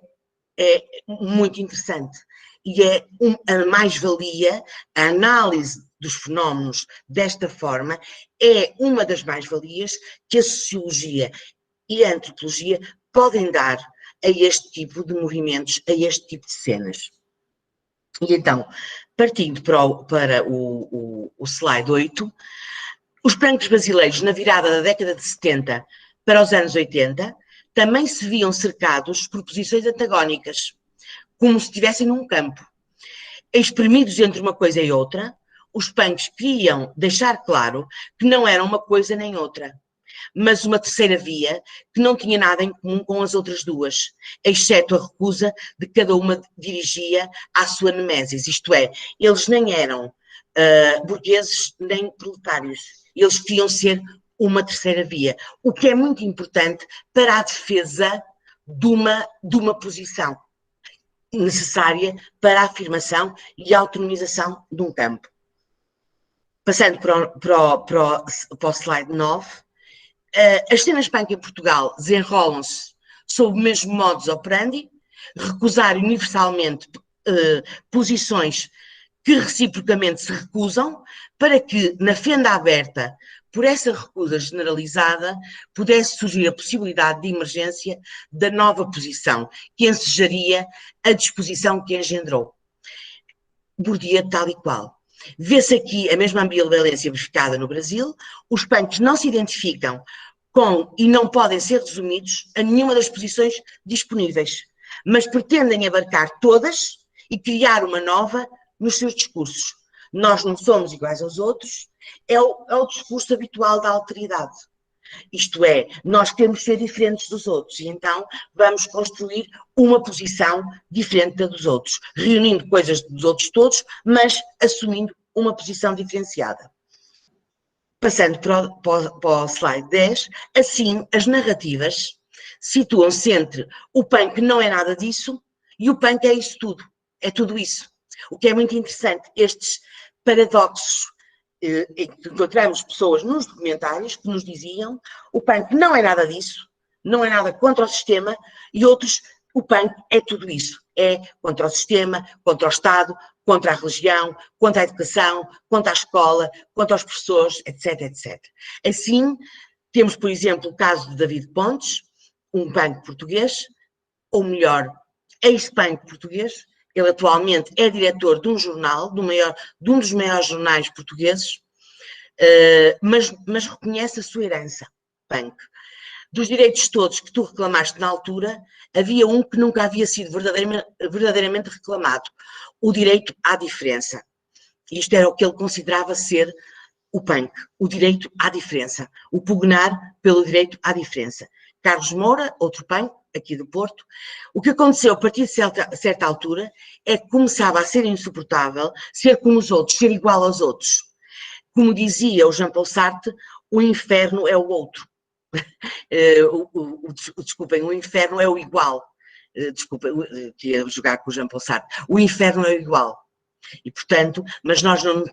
é muito interessante. E é a mais-valia, a análise dos fenómenos desta forma é uma das mais-valias que a sociologia e a antropologia podem dar a este tipo de movimentos, a este tipo de cenas. E então, partindo para o slide 8, os punks brasileiros, na virada da década de 70 para os anos 80, também se viam cercados por posições antagónicas, como se estivessem num campo. Espremidos entre uma coisa e outra, os punks queriam deixar claro que não eram uma coisa nem outra, mas uma terceira via que não tinha nada em comum com as outras duas, exceto a recusa de cada uma dirigia à sua nemesis, isto é, eles nem eram burgueses nem proletários, eles queriam ser uma terceira via, o que é muito importante para a defesa de uma posição necessária para a afirmação e a autonomização de um campo. Passando para o slide 9, as cenas punk em Portugal desenrolam-se sob o mesmo modus operandi, recusar universalmente posições que reciprocamente se recusam, para que, na fenda aberta por essa recusa generalizada, pudesse surgir a possibilidade de emergência da nova posição, que ensejaria a disposição que engendrou. Bourdieu tal e qual. Vê-se aqui a mesma ambivalência verificada no Brasil, os punks não se identificam com e não podem ser resumidos a nenhuma das posições disponíveis, mas pretendem abarcar todas e criar uma nova nos seus discursos. Nós não somos iguais aos outros é o discurso habitual da alteridade. Isto é, nós queremos ser diferentes dos outros e então vamos construir uma posição diferente da dos outros, reunindo coisas dos outros todos, mas assumindo uma posição diferenciada. Passando para o slide 10, assim as narrativas situam-se entre o punk não é nada disso e o punk é isso tudo, é tudo isso. O que é muito interessante, estes paradoxos. Encontramos pessoas nos documentários que nos diziam o punk não é nada disso, não é nada contra o sistema, e outros, o punk é tudo isso, é contra o sistema, contra o Estado, contra a religião, contra a educação, contra a escola, contra os professores, etc, etc. Assim, temos, por exemplo, o caso de David Pontes, um punk português, ou melhor, ex-punk português. Ele atualmente é diretor de um jornal, de um dos maiores jornais portugueses, mas reconhece a sua herança, punk. Dos direitos todos que tu reclamaste na altura, havia um que nunca havia sido verdadeiramente reclamado, o direito à diferença. Isto era o que ele considerava ser o punk, o direito à diferença, o pugnar pelo direito à diferença. Carlos Moura, outro punk, aqui do Porto, o que aconteceu a partir de certa altura é que começava a ser insuportável ser como os outros, ser igual aos outros. Como dizia o Jean-Paul Sartre, o inferno é o outro. Desculpem, o inferno é o igual. Desculpem, que ia jogar com o Jean-Paul Sartre. O inferno é o igual. E, portanto, mas nós não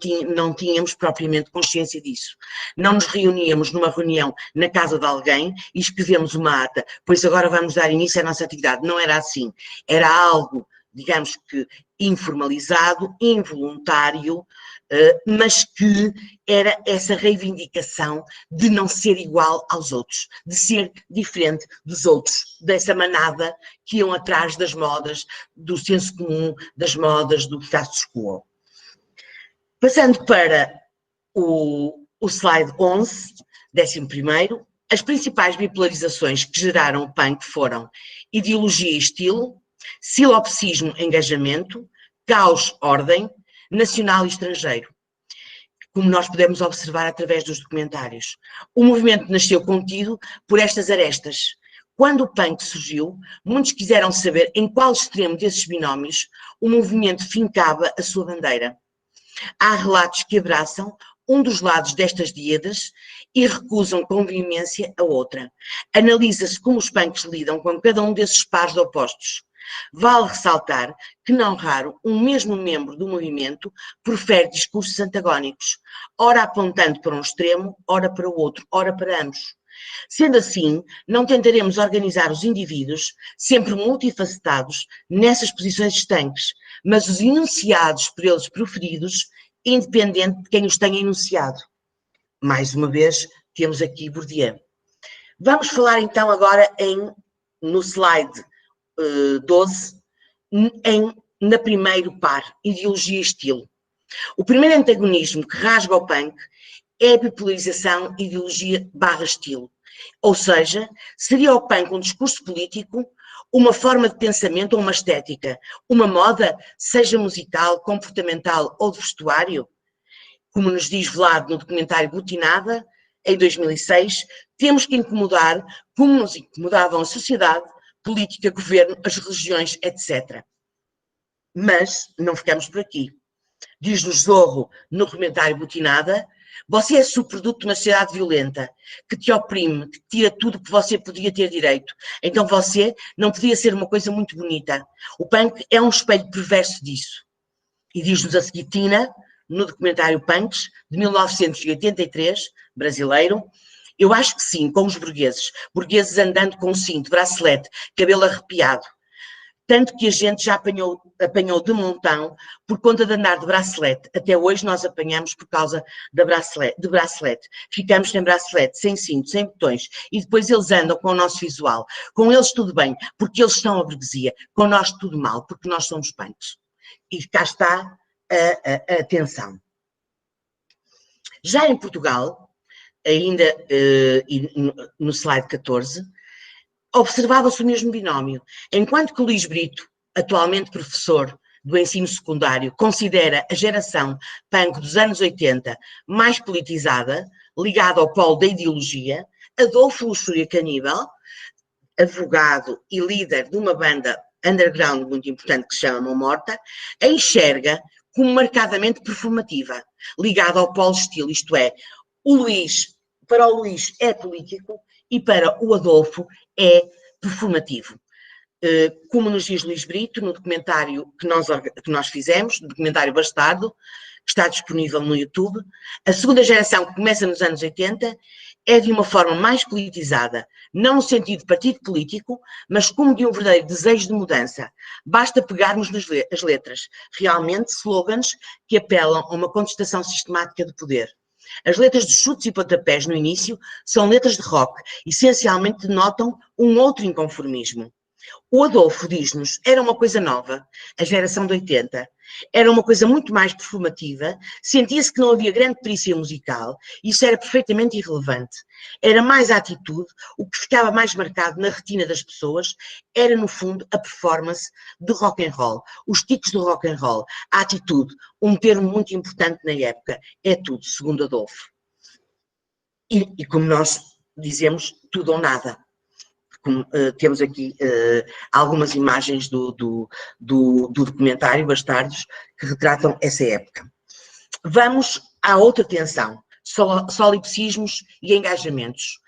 tínhamos propriamente consciência disso. Não nos reuníamos numa reunião na casa de alguém e escrevemos uma ata, pois agora vamos dar início à nossa atividade. Não era assim. Era algo, digamos que, informalizado, involuntário, mas que era essa reivindicação de não ser igual aos outros, de ser diferente dos outros, dessa manada que iam atrás das modas, do senso comum, das modas, do status quo. Passando para o slide 11, 11º, as principais bipolarizações que geraram o punk foram ideologia e estilo, silopsismo, engajamento, caos, ordem, nacional e estrangeiro, como nós podemos observar através dos documentários. O movimento nasceu contido por estas arestas. Quando o punk surgiu, muitos quiseram saber em qual extremo desses binómios o movimento fincava a sua bandeira. Há relatos que abraçam um dos lados destas díadas e recusam com veemência a outra. Analisa-se como os punks lidam com cada um desses pares de opostos. Vale ressaltar que, não raro, um mesmo membro do movimento profere discursos antagónicos, ora apontando para um extremo, ora para o outro, ora para ambos. Sendo assim, não tentaremos organizar os indivíduos, sempre multifacetados, nessas posições estanques, mas os enunciados por eles proferidos, independente de quem os tenha enunciado. Mais uma vez, temos aqui Bourdieu. Vamos falar então agora no slide 12, na primeiro par, ideologia e estilo. O primeiro antagonismo que rasga o punk é a bipolarização ideologia/estilo. Ou seja, seria o punk um discurso político, uma forma de pensamento ou uma estética, uma moda, seja musical, comportamental ou de vestuário? Como nos diz Vlad no documentário Butinada, em 2006, temos que incomodar como nos incomodavam a sociedade, política, governo, as religiões, etc. Mas não ficamos por aqui. Diz-nos Zorro no documentário Butinada: você é subproduto de uma sociedade violenta, que te oprime, que tira tudo que você podia ter direito. Então você não podia ser uma coisa muito bonita. O punk é um espelho perverso disso. E diz-nos a seguir Tina, no documentário Punks, de 1983, brasileiro: eu acho que sim, com os burgueses andando com cinto, bracelete, cabelo arrepiado. Tanto que a gente já apanhou de montão por conta de andar de bracelete. Até hoje nós apanhamos por causa de bracelete. Ficamos sem bracelete, sem cinto, sem botões. E depois eles andam com o nosso visual. Com eles tudo bem, porque eles são a burguesia. Com nós tudo mal, porque nós somos punks. E cá está a tensão. Já em Portugal, ainda no slide 14, observava-se o mesmo binómio. Enquanto que Luís Brito, atualmente professor do ensino secundário considera a geração punk dos anos 80 mais politizada, ligada ao polo da ideologia, Adolfo Luxúria Caníbal, advogado e líder de uma banda underground muito importante que se chama Mão Morta, a enxerga como marcadamente performativa, ligada ao polo estilo, isto é, para o Luís é político e para o Adolfo é performativo. Como nos diz Luís Brito, no documentário que nós fizemos, no documentário Bastardo, que está disponível no YouTube, a segunda geração que começa nos anos 80 é de uma forma mais politizada, não no sentido de partido político, mas como de um verdadeiro desejo de mudança. Basta pegarmos as letras, realmente slogans que apelam a uma contestação sistemática do poder. As letras de chutes e pontapés no início são letras de rock, essencialmente denotam um outro inconformismo. O Adolfo diz-nos, era uma coisa nova, a geração de 80, era uma coisa muito mais performativa, sentia-se que não havia grande perícia musical, isso era perfeitamente irrelevante. Era mais a atitude, o que ficava mais marcado na retina das pessoas, era no fundo a performance de rock and roll, os tiques do rock and roll, a atitude, um termo muito importante na época, é tudo, segundo Adolfo. E como nós dizemos, tudo ou nada. Temos aqui algumas imagens do documentário Bastardos que retratam essa época. Vamos à outra tensão, solipsismos e engajamentos.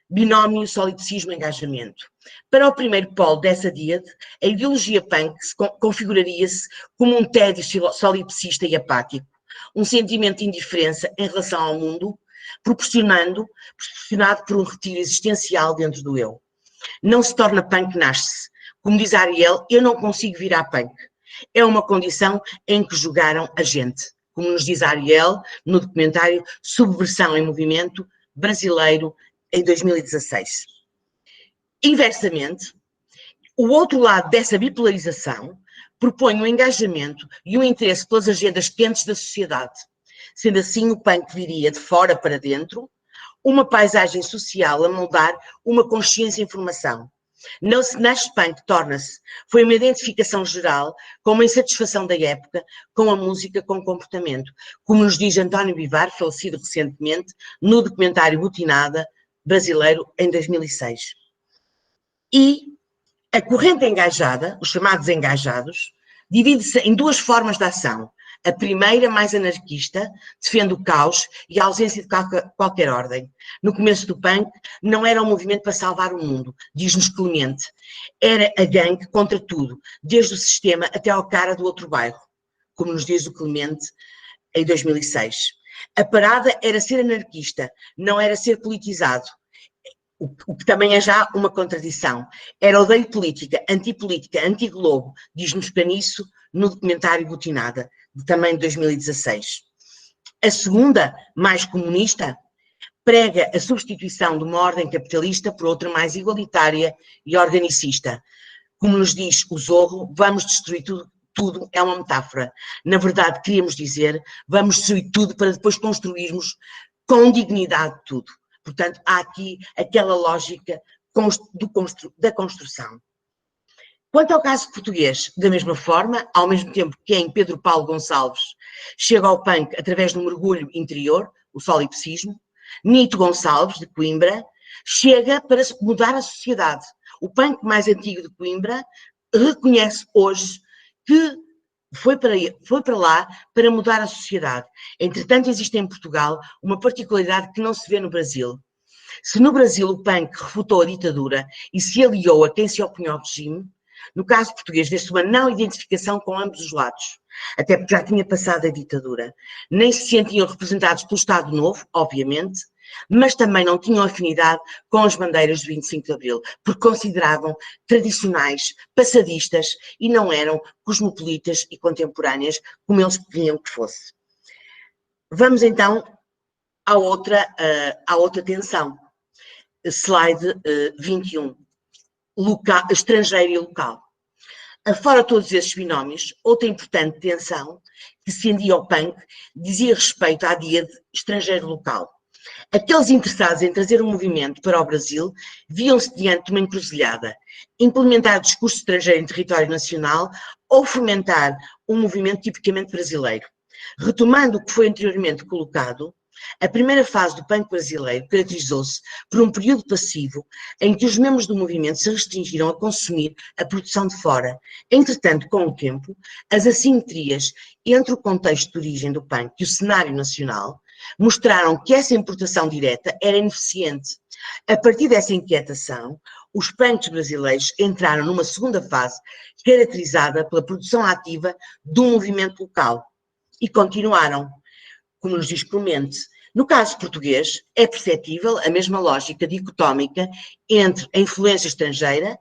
Binómio solipsismo-engajamento. Para o primeiro polo dessa díade, a ideologia punk configuraria-se como um tédio solipsista e apático, um sentimento de indiferença em relação ao mundo, proporcionado por um retiro existencial dentro do eu. Não se torna punk, nasce-se. Como diz Ariel, eu não consigo virar punk. É uma condição em que jogaram a gente. Como nos diz Ariel no documentário Subversão em Movimento brasileiro em 2016. Inversamente, o outro lado dessa bipolarização propõe um engajamento e um interesse pelas agendas quentes da sociedade. Sendo assim, o punk viria de fora para dentro, uma paisagem social a moldar uma consciência em formação. Não se nasce punk, torna-se. Foi uma identificação geral com uma insatisfação da época, com a música, com o comportamento. Como nos diz António Bivar, falecido recentemente, no documentário Butinada, brasileiro, em 2006. E a corrente engajada, os chamados engajados, divide-se em duas formas de ação. A primeira, mais anarquista, defende o caos e a ausência de qualquer ordem. No começo do punk, não era um movimento para salvar o mundo, diz-nos Clemente. Era a gangue contra tudo, desde o sistema até ao cara do outro bairro, como nos diz o Clemente em 2006. A parada era ser anarquista, não era ser politizado. O que também é já uma contradição. Era odeio política, antipolítica, anti-globo, diz-nos Caniço no documentário Butinada, também de 2016. A segunda, mais comunista, prega a substituição de uma ordem capitalista por outra mais igualitária e organicista. Como nos diz o Zorro, vamos destruir tudo é uma metáfora. Na verdade, queríamos dizer, vamos destruir tudo para depois construirmos com dignidade tudo. Portanto, há aqui aquela lógica da construção. Quanto ao caso português, da mesma forma, ao mesmo tempo que em Pedro Paulo Gonçalves chega ao punk através do mergulho interior, o solipsismo, Nito Gonçalves, de Coimbra, chega para mudar a sociedade. O punk mais antigo de Coimbra reconhece hoje que foi para lá para mudar a sociedade. Entretanto, existe em Portugal uma particularidade que não se vê no Brasil. Se no Brasil o punk refutou a ditadura e se aliou a quem se opunha ao regime, no caso português vê-se uma não identificação com ambos os lados, até porque já tinha passado a ditadura. Nem se sentiam representados pelo Estado Novo, obviamente, mas também não tinham afinidade com as bandeiras do 25 de Abril, porque consideravam tradicionais, passadistas e não eram cosmopolitas e contemporâneas como eles queriam que fosse. Vamos então à outra tensão. Slide 21. Estrangeiro e local. Afora todos esses binómios, outra importante tensão que se acendia ao punk dizia respeito à díade estrangeiro-local. Aqueles interessados em trazer um movimento para o Brasil viam-se diante de uma encruzilhada: implementar discurso estrangeiro em território nacional ou fomentar um movimento tipicamente brasileiro. Retomando o que foi anteriormente colocado, a primeira fase do punk brasileiro caracterizou-se por um período passivo em que os membros do movimento se restringiram a consumir a produção de fora. Entretanto, com o tempo, as assimetrias entre o contexto de origem do punk e o cenário nacional mostraram que essa importação direta era ineficiente. A partir dessa inquietação, os punks brasileiros entraram numa segunda fase caracterizada pela produção ativa do movimento local e continuaram, como nos diz Clemente. No caso português, é perceptível a mesma lógica dicotómica entre a influência estrangeira,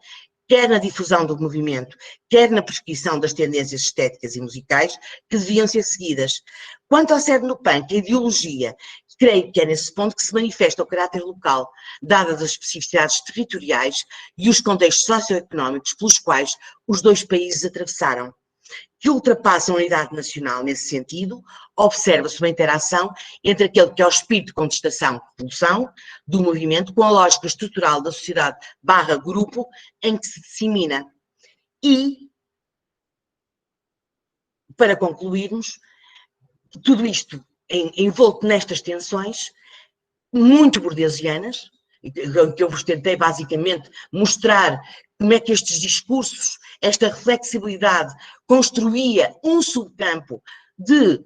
quer na difusão do movimento, quer na prescrição das tendências estéticas e musicais que deviam ser seguidas. Quanto ao cerne do punk, a ideologia, creio que é nesse ponto que se manifesta o caráter local, dadas as especificidades territoriais e os contextos socioeconómicos pelos quais os dois países atravessaram, que ultrapassam a unidade nacional nesse sentido. Observa-se uma interação entre aquele que é o espírito de contestação-repulsão do movimento com a lógica estrutural da sociedade /grupo em que se dissemina. E, para concluirmos, tudo isto envolto nestas tensões muito bordesianas, que eu vos tentei basicamente mostrar como é que estes discursos, esta reflexibilidade construía um subcampo de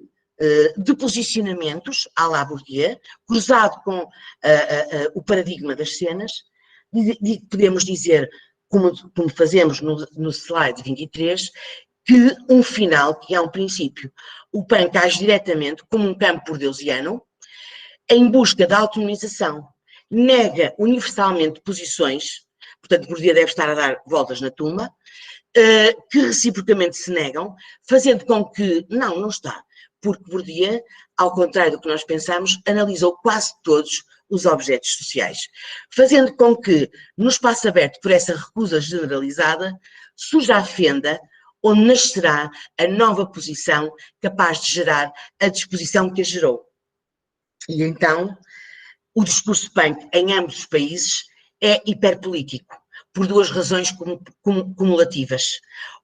posicionamentos à la Bourdieu, cruzado com o paradigma das cenas. Podemos dizer, como fazemos no slide 23, que um final, que é um princípio. O punk age diretamente como um campo bordeusiano, em busca da autonomização, nega universalmente posições, portanto, Bourdieu deve estar a dar voltas na tumba, que reciprocamente se negam, fazendo com que, não está, porque Bourdieu, ao contrário do que nós pensamos, analisou quase todos os objetos sociais, fazendo com que, no espaço aberto por essa recusa generalizada, surja a fenda onde nascerá a nova posição capaz de gerar a disposição que a gerou. E então, o discurso punk em ambos os países é hiperpolítico, por duas razões cumulativas.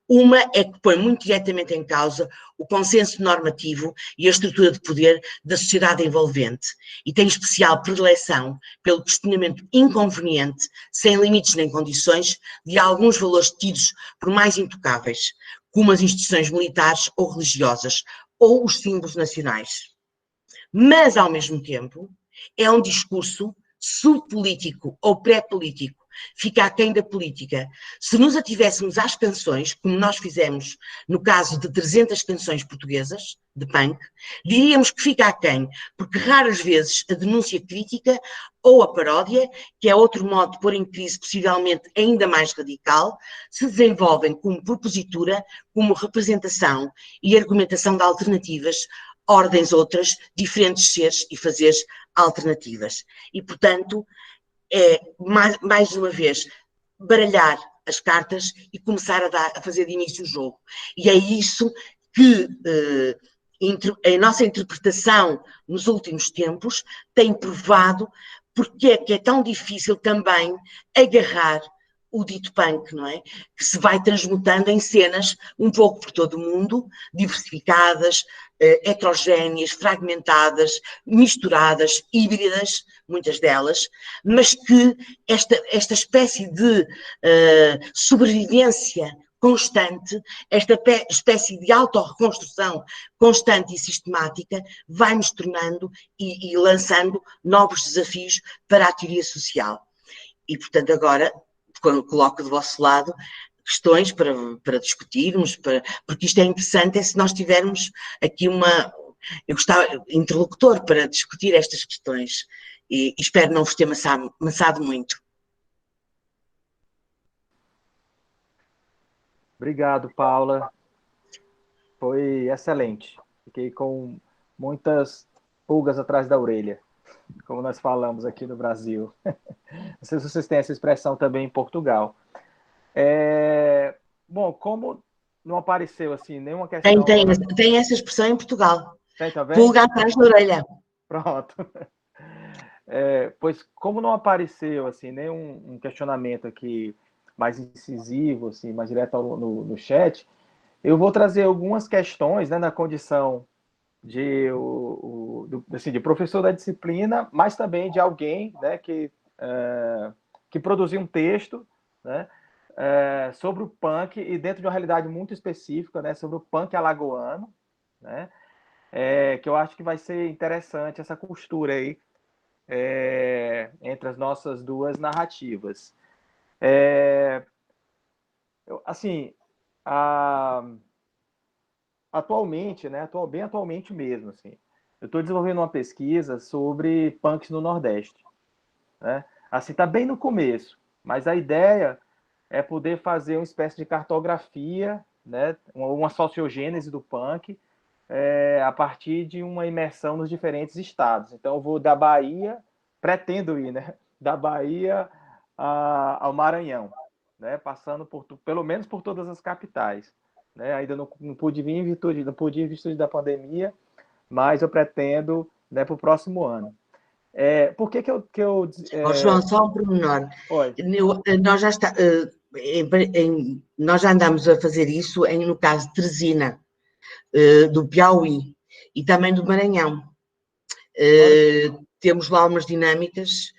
Uma é que põe muito diretamente em causa o consenso normativo e a estrutura de poder da sociedade envolvente, e tem especial predileção pelo questionamento inconveniente, sem limites nem condições, de alguns valores tidos por mais intocáveis, como as instituições militares ou religiosas, ou os símbolos nacionais. Mas, ao mesmo tempo, é um discurso subpolítico ou pré-político, fica aquém da política. Se nos ativéssemos às canções, como nós fizemos no caso de 300 canções portuguesas, de punk, diríamos que fica aquém, porque raras vezes a denúncia crítica ou a paródia, que é outro modo de pôr em crise possivelmente ainda mais radical, se desenvolvem como propositura, como representação e argumentação de alternativas, ordens outras, diferentes seres e fazeres alternativas. E, portanto, é, mais uma vez, baralhar as cartas e começar a fazer de início o jogo. E é isso que a nossa interpretação nos últimos tempos tem provado porque é que é tão difícil também agarrar o dito punk, não é? Que se vai transmutando em cenas um pouco por todo o mundo, diversificadas, heterogéneas, fragmentadas, misturadas, híbridas, muitas delas, mas que esta espécie de sobrevivência constante, esta espécie de autorreconstrução constante e sistemática vai nos tornando e lançando novos desafios para a teoria social. E, portanto, agora coloco do vosso lado questões para discutirmos, porque isto é interessante, é se nós tivermos aqui eu gostava, interlocutor para discutir estas questões, e espero não vos ter maçado muito. Obrigado, Paula. Foi excelente. Fiquei com muitas pulgas atrás da orelha, como nós falamos aqui no Brasil. Não sei se vocês têm essa expressão também em Portugal. Bom, como não apareceu assim nenhuma questão... Tem essa expressão em Portugal. Tem também? Pulga atrás da orelha. Pronto. Pois como não apareceu assim nenhum questionamento aqui mais incisivo, assim, mais direto no chat, eu vou trazer algumas questões, né, na condição de, assim, de professor da disciplina, mas também de alguém, né, que produziu um texto, né, sobre o punk e dentro de uma realidade muito específica, né, sobre o punk alagoano, né, que eu acho que vai ser interessante essa costura aí entre as nossas duas narrativas. Assim, a, atualmente, né, bem atualmente mesmo, assim, eu estou desenvolvendo uma pesquisa sobre punks no Nordeste, né? Assim, está bem no começo, mas a ideia é poder fazer uma espécie de cartografia, né, uma sociogênese do punk, a partir de uma imersão nos diferentes estados. Então, eu vou da Bahia, pretendo ir, né, da Bahia ao Maranhão, né, passando pelo menos por todas as capitais. Né, ainda não pude vir não pude ir em virtude da pandemia, mas eu pretendo, né, para o próximo ano. Por que eu João, só um pormenor. Oi. Nós já está, nós já andamos a fazer isso no caso de Teresina, do Piauí e também do Maranhão. Temos lá umas dinâmicas.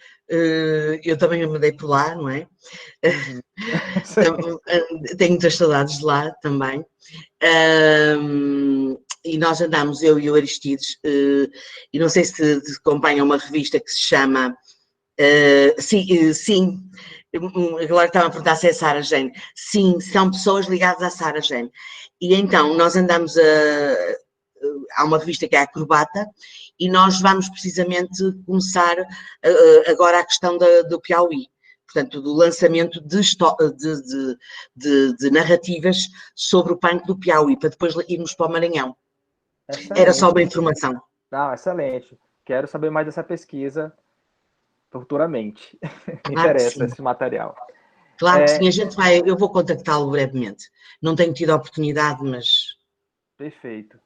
Eu também me mudei por lá, não é? Uhum. Tenho muitas saudades de lá também. E nós andamos, eu e o Aristides, e não sei se acompanha uma revista que se chama sim, agora estava a perguntar se é Sarah Jane. Sim, são pessoas ligadas à Sarah Jane. E então nós andamos há uma revista que é a Acrobata, e nós vamos precisamente começar agora a questão do Piauí. Portanto, do lançamento de narrativas sobre o punk do Piauí, para depois irmos para o Maranhão. Excelente. Era só uma informação. Não, excelente. Quero saber mais dessa pesquisa futuramente. Me Claro interessa esse material. Claro que sim, eu vou contactá-lo brevemente. Não tenho tido a oportunidade, mas... Perfeito.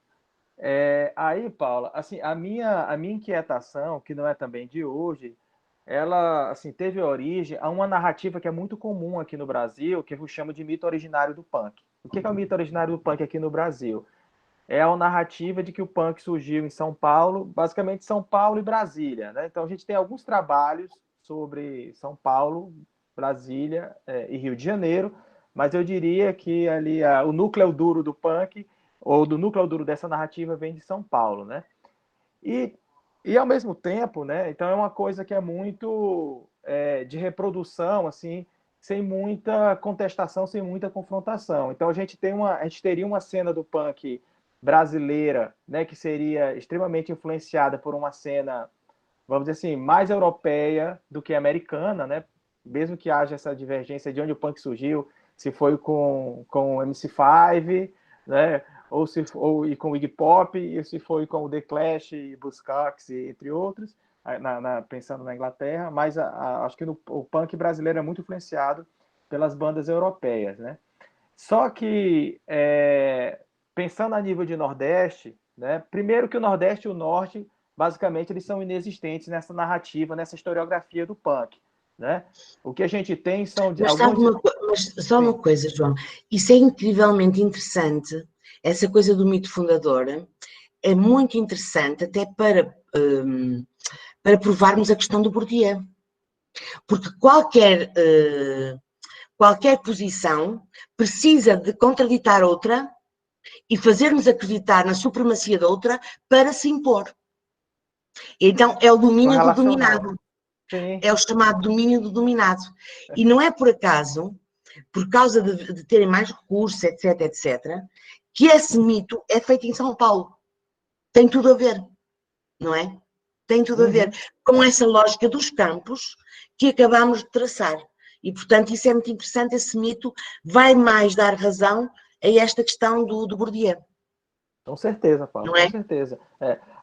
Aí, Paula, assim, a minha inquietação, que não é também de hoje, ela assim, teve origem a uma narrativa que é muito comum aqui no Brasil, que eu chamo de mito originário do punk. O que é o mito originário do punk aqui no Brasil? É a narrativa de que o punk surgiu em São Paulo, basicamente São Paulo e Brasília. Né? Então a gente tem alguns trabalhos sobre São Paulo, Brasília e Rio de Janeiro, mas eu diria que ali o núcleo duro do punk, ou do núcleo duro dessa narrativa, vem de São Paulo. Né? E ao mesmo tempo, né, então é uma coisa que é muito de reprodução, assim, sem muita contestação, sem muita confrontação. Então a gente teria uma cena do punk brasileira, né, que seria extremamente influenciada por uma cena, vamos dizer assim, mais europeia do que americana, né? Mesmo que haja essa divergência de onde o punk surgiu, se foi com o MC5, né? Ou com o Iggy Pop, e se foi com o The Clash, e Buzzcocks, entre outros, pensando na Inglaterra, mas acho que o punk brasileiro é muito influenciado pelas bandas europeias, né? Só que pensando a nível de Nordeste, né? Primeiro que o Nordeste e o Norte, basicamente, eles são inexistentes nessa narrativa, nessa historiografia do punk, né? O que a gente tem são mas só uma coisa, João, isso é incrivelmente interessante, essa coisa do mito fundador, é muito interessante até para provarmos a questão do Bourdieu, porque qualquer posição precisa de contraditar outra e fazer-nos acreditar na supremacia da outra para se impor. Então, é o domínio do dominado. Sim. É o chamado domínio do dominado. E não é por acaso, por causa de terem mais recursos, etc., etc., que esse mito é feito em São Paulo. Tem tudo a ver, não é? Tem tudo a ver com essa lógica dos campos que acabamos de traçar. E, portanto, isso é muito interessante, esse mito vai mais dar razão a esta questão do Bourdieu. Com certeza, Paulo, com certeza.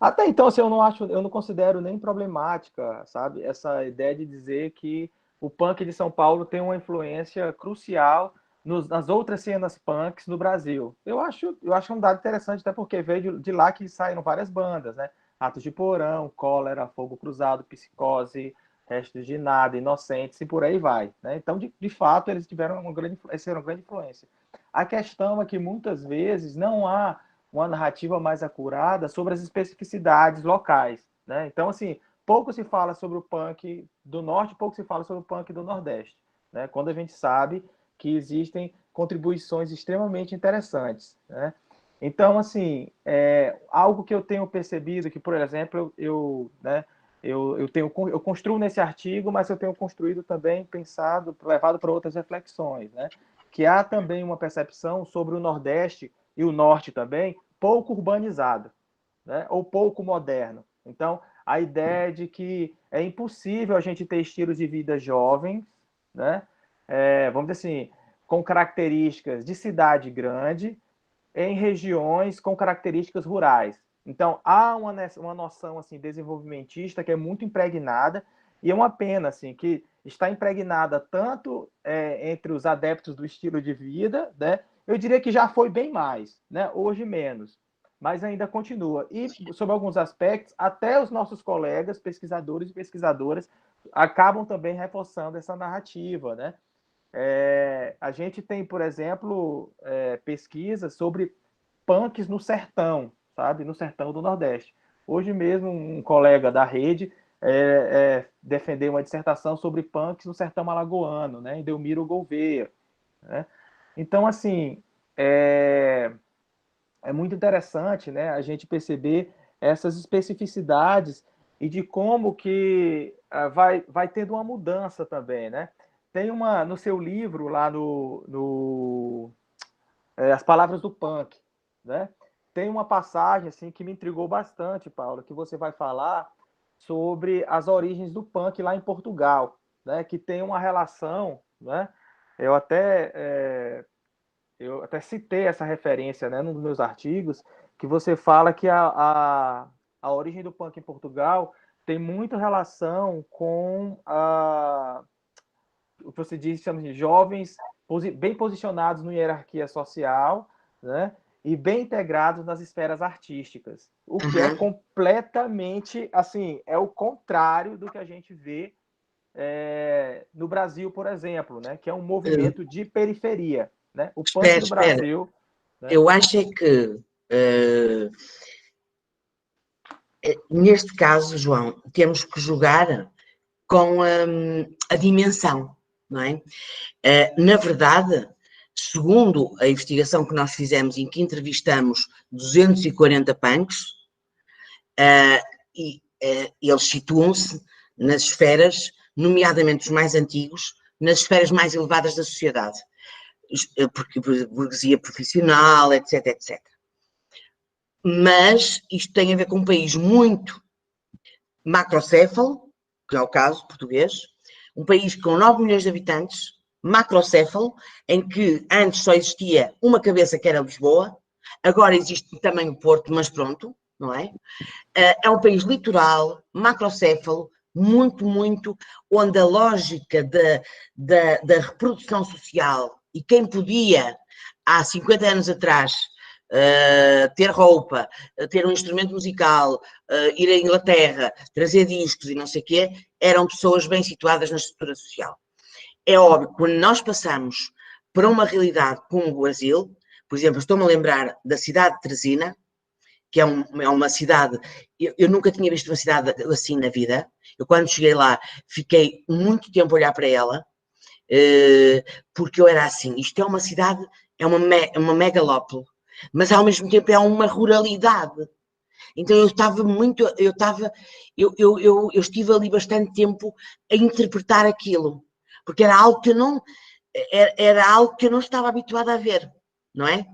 Até então, assim, eu não considero nem problemática, sabe, essa ideia de dizer que o punk de São Paulo tem uma influência crucial nas outras cenas punks no Brasil. Eu acho um dado interessante, até porque veio de lá que saíram várias bandas, né? Ratos de Porão, Cólera, Fogo Cruzado, Psicose, Restos de Nada, Inocentes e por aí vai. Né? Então, de fato, eles tiveram uma grande influência. A questão é que muitas vezes não há uma narrativa mais acurada sobre as especificidades locais, né? Então, assim, pouco se fala sobre o punk do norte, pouco se fala sobre o punk do nordeste, né? Quando a gente sabe que existem contribuições extremamente interessantes, né? Então, assim, algo que eu tenho percebido, que, por exemplo, eu construo nesse artigo, mas eu tenho construído também, pensado, levado para outras reflexões, né? Que há também uma percepção sobre o Nordeste e o Norte também, pouco urbanizado, né? Ou pouco moderno. Então, a ideia de que é impossível a gente ter estilos de vida jovens, né? Vamos dizer assim, com características de cidade grande, em regiões com características rurais. Então, há uma noção assim, desenvolvimentista que é muito impregnada, e é uma pena assim, que está impregnada tanto entre os adeptos do estilo de vida, né? Eu diria que já foi bem mais, né? Hoje menos, mas ainda continua. E, sobre alguns aspectos, até os nossos colegas, pesquisadores e pesquisadoras, acabam também reforçando essa narrativa, né? A gente tem, por exemplo, pesquisas sobre punks no sertão, sabe? No sertão do Nordeste. Hoje mesmo, um colega da rede defendeu uma dissertação sobre punks no sertão alagoano, né? Em Delmiro Gouveia, né? Então, assim, é muito interessante, né, a gente perceber essas especificidades e de como que vai tendo uma mudança também, né? Tem no seu livro, lá As Palavras do Punk, né? Tem uma passagem assim que me intrigou bastante, Paulo, que você vai falar sobre as origens do punk lá em Portugal, né? Que tem uma relação, né? Eu até citei essa referência, né, num dos meus artigos, que você fala que a origem do punk em Portugal tem muita relação com o que você diz, chama de jovens bem posicionados na hierarquia social, né, e bem integrados nas esferas artísticas, o que é completamente, assim, é o contrário do que a gente vê no Brasil, por exemplo, né, que é um movimento de periferia, né? O punk do Brasil... Né? Eu acho é que, neste caso, João, temos que jogar com a dimensão, não é? Na verdade, segundo a investigação que nós fizemos, em que entrevistamos 240 punks, eles situam-se nas esferas, nomeadamente os mais antigos, nas esferas mais elevadas da sociedade, porque burguesia profissional, etc, etc. Mas isto tem a ver com um país muito macrocéfalo, que é o caso português, um país com 9 milhões de habitantes, macrocéfalo, em que antes só existia uma cabeça que era Lisboa, agora existe também o Porto, mas pronto, não é? É um país litoral, macrocéfalo, muito, muito, onde a lógica da reprodução social e quem podia, há 50 anos atrás, ter roupa, ter um instrumento musical, ir à Inglaterra, trazer discos e não sei o quê, eram pessoas bem situadas na estrutura social. É óbvio, quando nós passamos para uma realidade como o Brasil, por exemplo, estou-me a lembrar da cidade de Teresina, que é uma cidade, eu nunca tinha visto uma cidade assim na vida. Eu, quando cheguei lá, fiquei muito tempo a olhar para ela, porque eu era assim, isto é uma cidade, é uma megalópole, mas ao mesmo tempo é uma ruralidade. Então eu estava muito, eu estive ali bastante tempo a interpretar aquilo, porque era algo que eu não estava habituada a ver, não é?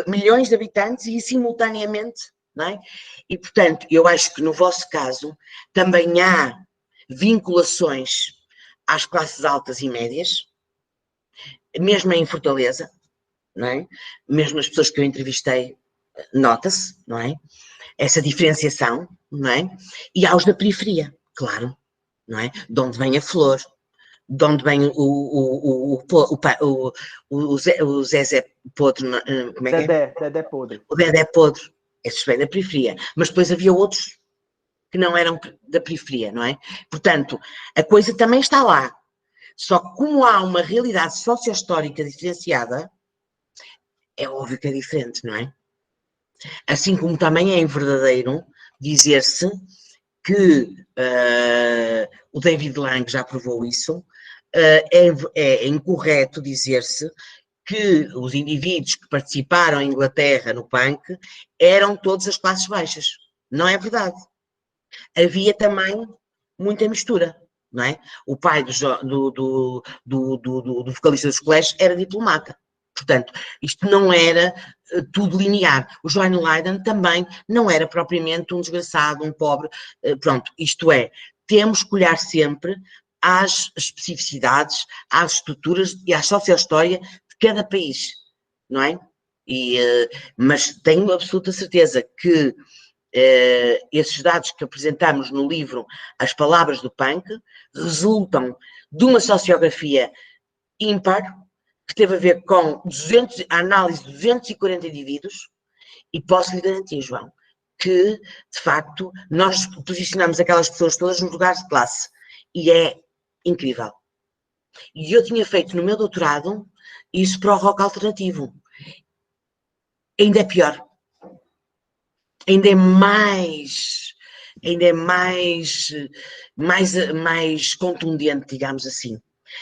Milhões de habitantes e simultaneamente, não é? E, portanto, eu acho que no vosso caso também há vinculações às classes altas e médias, mesmo em Fortaleza, não é? Mesmo as pessoas que eu entrevistei, nota-se, não é? Essa diferenciação, não é? E aos da periferia, claro, não é? De onde vem a flor, de onde vem o Zezé Podre, como é que é? Dedé Podre. O Dedé Podre, esses vêm da periferia. Mas depois havia outros que não eram da periferia, não é? Portanto, a coisa também está lá. Só que como há uma realidade sociohistórica diferenciada, é óbvio que é diferente, não é? Assim como também é verdadeiro dizer-se que o David Lang já provou isso, é incorreto dizer-se que os indivíduos que participaram em Inglaterra no punk eram todas as classes baixas. Não é verdade. Havia também muita mistura, não é? O pai do vocalista dos Clash era diplomata. Portanto, isto não era tudo linear. O Johnny Lydon também não era propriamente um desgraçado, um pobre. Pronto, isto é, temos que olhar sempre às especificidades, às estruturas e à sociohistória de cada país, não é? Mas tenho absoluta certeza que esses dados que apresentamos no livro As Palavras do Punk resultam de uma sociografia ímpar que teve a ver com a análise de 240 indivíduos e posso lhe garantir, João, que de facto nós posicionamos aquelas pessoas todas nos lugares de classe e é incrível. E eu tinha feito no meu doutorado isso para o rock alternativo. Ainda é pior. Ainda é mais contundente, digamos assim.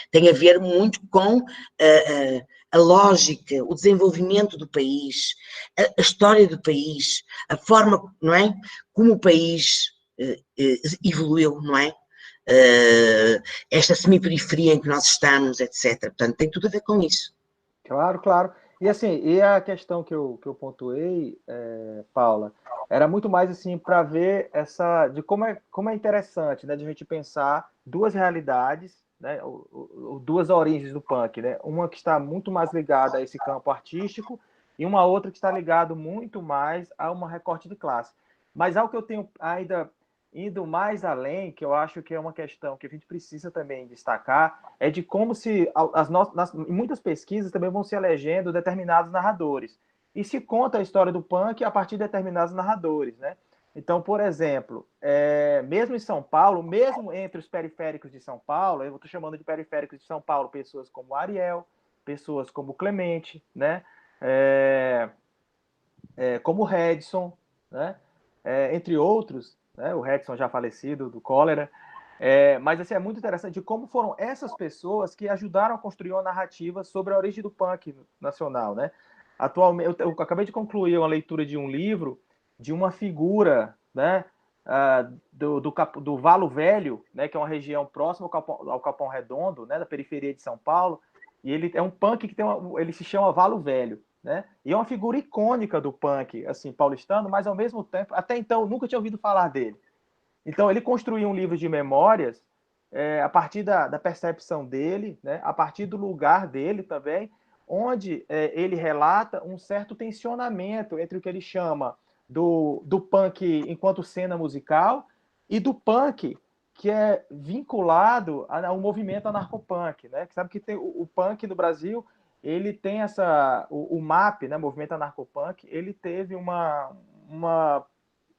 Tem a ver muito com a lógica, o desenvolvimento do país, a história do país, a forma, não é? Como o país evoluiu, não é? Esta semiperiferia em que nós estamos, etc. Portanto, tem tudo a ver com isso. Claro, claro. E assim, e a questão que eu pontuei, Paula, era muito mais assim para ver essa de como é interessante, né, de a gente pensar duas realidades, né, duas origens do punk, né? Uma que está muito mais ligada a esse campo artístico e uma outra que está ligada muito mais a uma recorte de classe. Mas algo que eu tenho ainda indo mais além, que eu acho que é uma questão que a gente precisa também destacar, é de como se em muitas pesquisas também vão se elegendo determinados narradores. E se conta a história do punk a partir de determinados narradores, né? Então, por exemplo, mesmo em São Paulo, mesmo entre os periféricos de São Paulo, eu estou chamando de periféricos de São Paulo pessoas como Ariel, pessoas como Clemente, né? Como Redson, né? Entre outros, né? O Redson já falecido, do cólera. Mas assim, é muito interessante de como foram essas pessoas que ajudaram a construir uma narrativa sobre a origem do punk nacional, né? Atualmente, eu acabei de concluir uma leitura de um livro de uma figura, né, do Valo Velho, né, que é uma região próxima ao Capão Redondo, né, da periferia de São Paulo, e ele é um punk que ele se chama Valo Velho, né? E é uma figura icônica do punk, assim, paulistano, mas ao mesmo tempo, até então, eu nunca tinha ouvido falar dele. Então, ele construiu um livro de memórias a partir da percepção dele, né, a partir do lugar dele também, onde ele relata um certo tensionamento entre o que ele chama do punk enquanto cena musical e do punk que é vinculado ao movimento anarcopunk, né? Que sabe que tem o punk no Brasil, ele tem o MAP, né, movimento anarcopunk, ele teve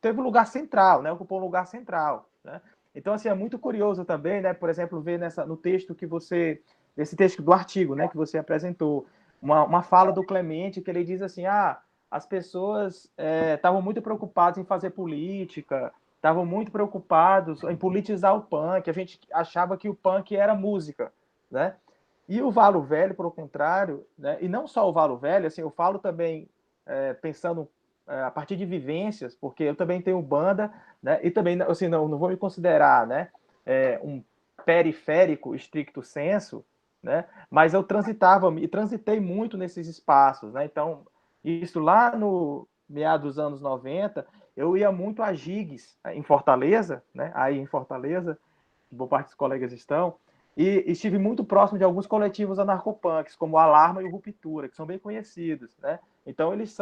teve um lugar central, né? Ocupou um lugar central, né? Então, assim, é muito curioso também, né? Por exemplo, ver no texto esse texto do artigo, né? Que você apresentou, uma fala do Clemente que ele diz assim, as pessoas estavam muito preocupadas em fazer política, estavam muito preocupados em politizar o punk, a gente achava que o punk era música, né? E o Valo Velho, por contrário, né? E não só o Valo Velho, assim, eu falo também pensando a partir de vivências, porque eu também tenho banda, né? E também, assim, não vou me considerar, né, um periférico estricto sensu, né? Mas eu transitei muito nesses espaços, né? Então, isso lá no meados dos anos 90, eu ia muito a gigs em Fortaleza, né? Aí em Fortaleza, boa parte dos colegas estão, e estive muito próximo de alguns coletivos anarcopunks, como o Alarma e o Ruptura, que são bem conhecidos, né? Então, eles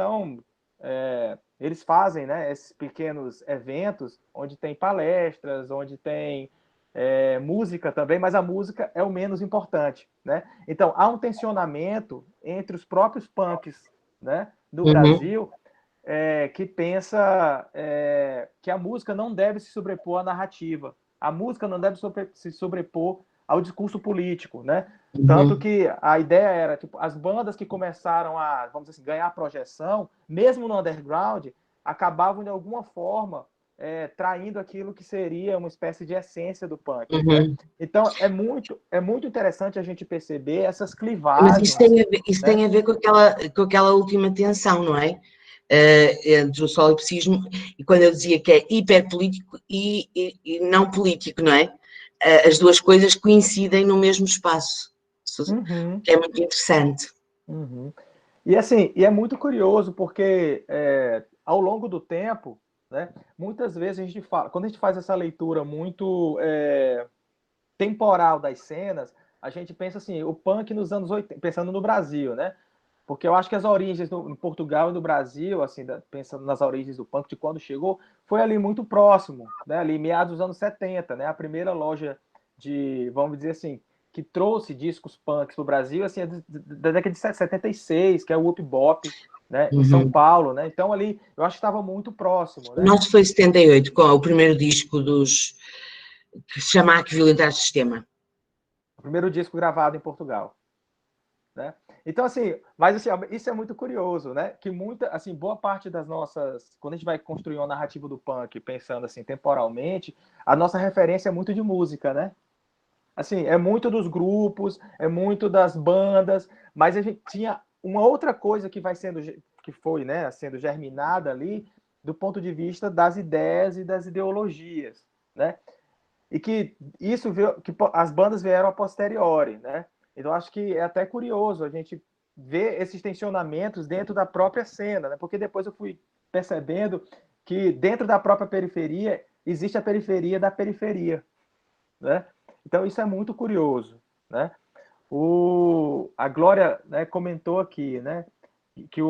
fazem, né, esses pequenos eventos onde tem palestras, onde tem música também, mas a música é o menos importante, né? Então, há um tensionamento entre os próprios punks, né, do Brasil, que pensa que a música não deve se sobrepor à narrativa. A música não deve se sobrepor ao discurso político, né? Tanto que a ideia era, tipo, as bandas que começaram a, vamos dizer assim, ganhar projeção, mesmo no underground, acabavam de alguma forma traindo aquilo que seria uma espécie de essência do punk. Né? Então, é muito interessante a gente perceber essas clivagens. Mas isso tem a ver com aquela última tensão, não é? Entre o solipsismo, e quando eu dizia que é hiperpolítico e não político, não é? As duas coisas coincidem no mesmo espaço, que é muito interessante. E assim, é muito curioso, porque ao longo do tempo, né, muitas vezes a gente fala, quando a gente faz essa leitura muito temporal das cenas, a gente pensa assim, o punk nos anos 80, pensando no Brasil, né? Porque eu acho que as origens no Portugal e no Brasil, assim, pensando nas origens do punk, de quando chegou, foi ali muito próximo, né? Ali meados dos anos 70, né? A primeira loja de, vamos dizer assim, que trouxe discos punks para o Brasil, assim, da década de 76, que é o Whoop Bop, né? Em São Paulo, né? Então ali, eu acho que estava muito próximo, né? O nosso foi 78, com o primeiro disco que se chama Que Violentar o Sistema. O primeiro disco gravado em Portugal. Né? Então, assim, mas assim, isso é muito curioso, né? Que boa parte das nossas, quando a gente vai construir uma narrativa do punk, pensando assim, temporalmente, a nossa referência é muito de música, né? Assim, é muito dos grupos, é muito das bandas, mas a gente tinha uma outra coisa que foi, né, sendo germinada ali, do ponto de vista das ideias e das ideologias, né? E que que as bandas vieram a posteriori, né? Então, acho que é até curioso a gente ver esses tensionamentos dentro da própria cena, né? Porque depois eu fui percebendo que dentro da própria periferia existe a periferia da periferia, né? Então, isso é muito curioso, né? A Glória, né, comentou aqui, né, que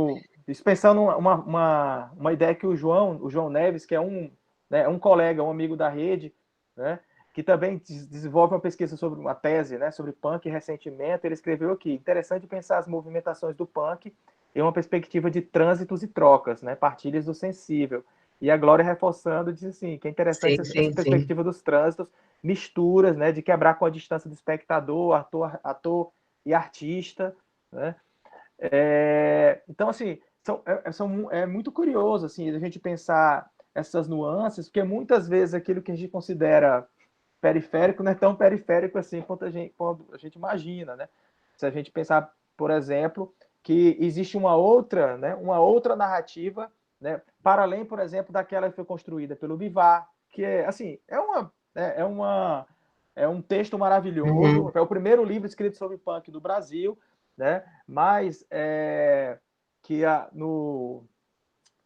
pensando uma ideia que o João Neves, que é um colega, um amigo da rede, né, que também desenvolve uma pesquisa sobre uma tese, né, sobre punk e ressentimento, ele escreveu aqui: interessante pensar as movimentações do punk em uma perspectiva de trânsitos e trocas, né, partilhas do sensível. E a Glória reforçando diz assim, que é interessante essa perspectiva dos trânsitos, misturas, né, de quebrar com a distância do espectador, ator e artista, né? Então, assim, é muito curioso, assim, a gente pensar essas nuances, porque muitas vezes aquilo que a gente considera periférico não é tão periférico assim quanto a gente imagina, né? Se a gente pensar, por exemplo, que existe uma outra narrativa, né, para além, por exemplo, daquela que foi construída pelo Bivar, que é, assim, é um texto maravilhoso, é o primeiro livro escrito sobre punk do Brasil, né? Mas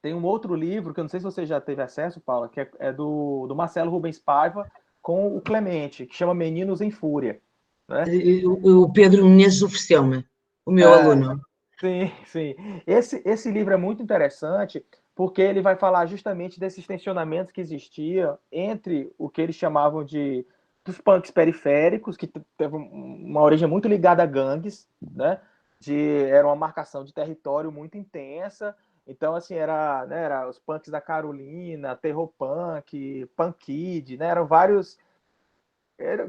tem um outro livro que eu não sei se você já teve acesso, Paula, que é do Marcelo Rubens Paiva com o Clemente, que chama Meninos em Fúria. Né? O Pedro Menezes ofereceu-me, o meu aluno. Sim, sim. Esse livro é muito interessante porque ele vai falar justamente desses tensionamentos que existiam entre o que eles chamavam dos punks periféricos, que teve uma origem muito ligada a gangues, né? Era uma marcação de território muito intensa. Então, assim, era os punks da Carolina, Terror Punk, Punk Kid, né? Eram vários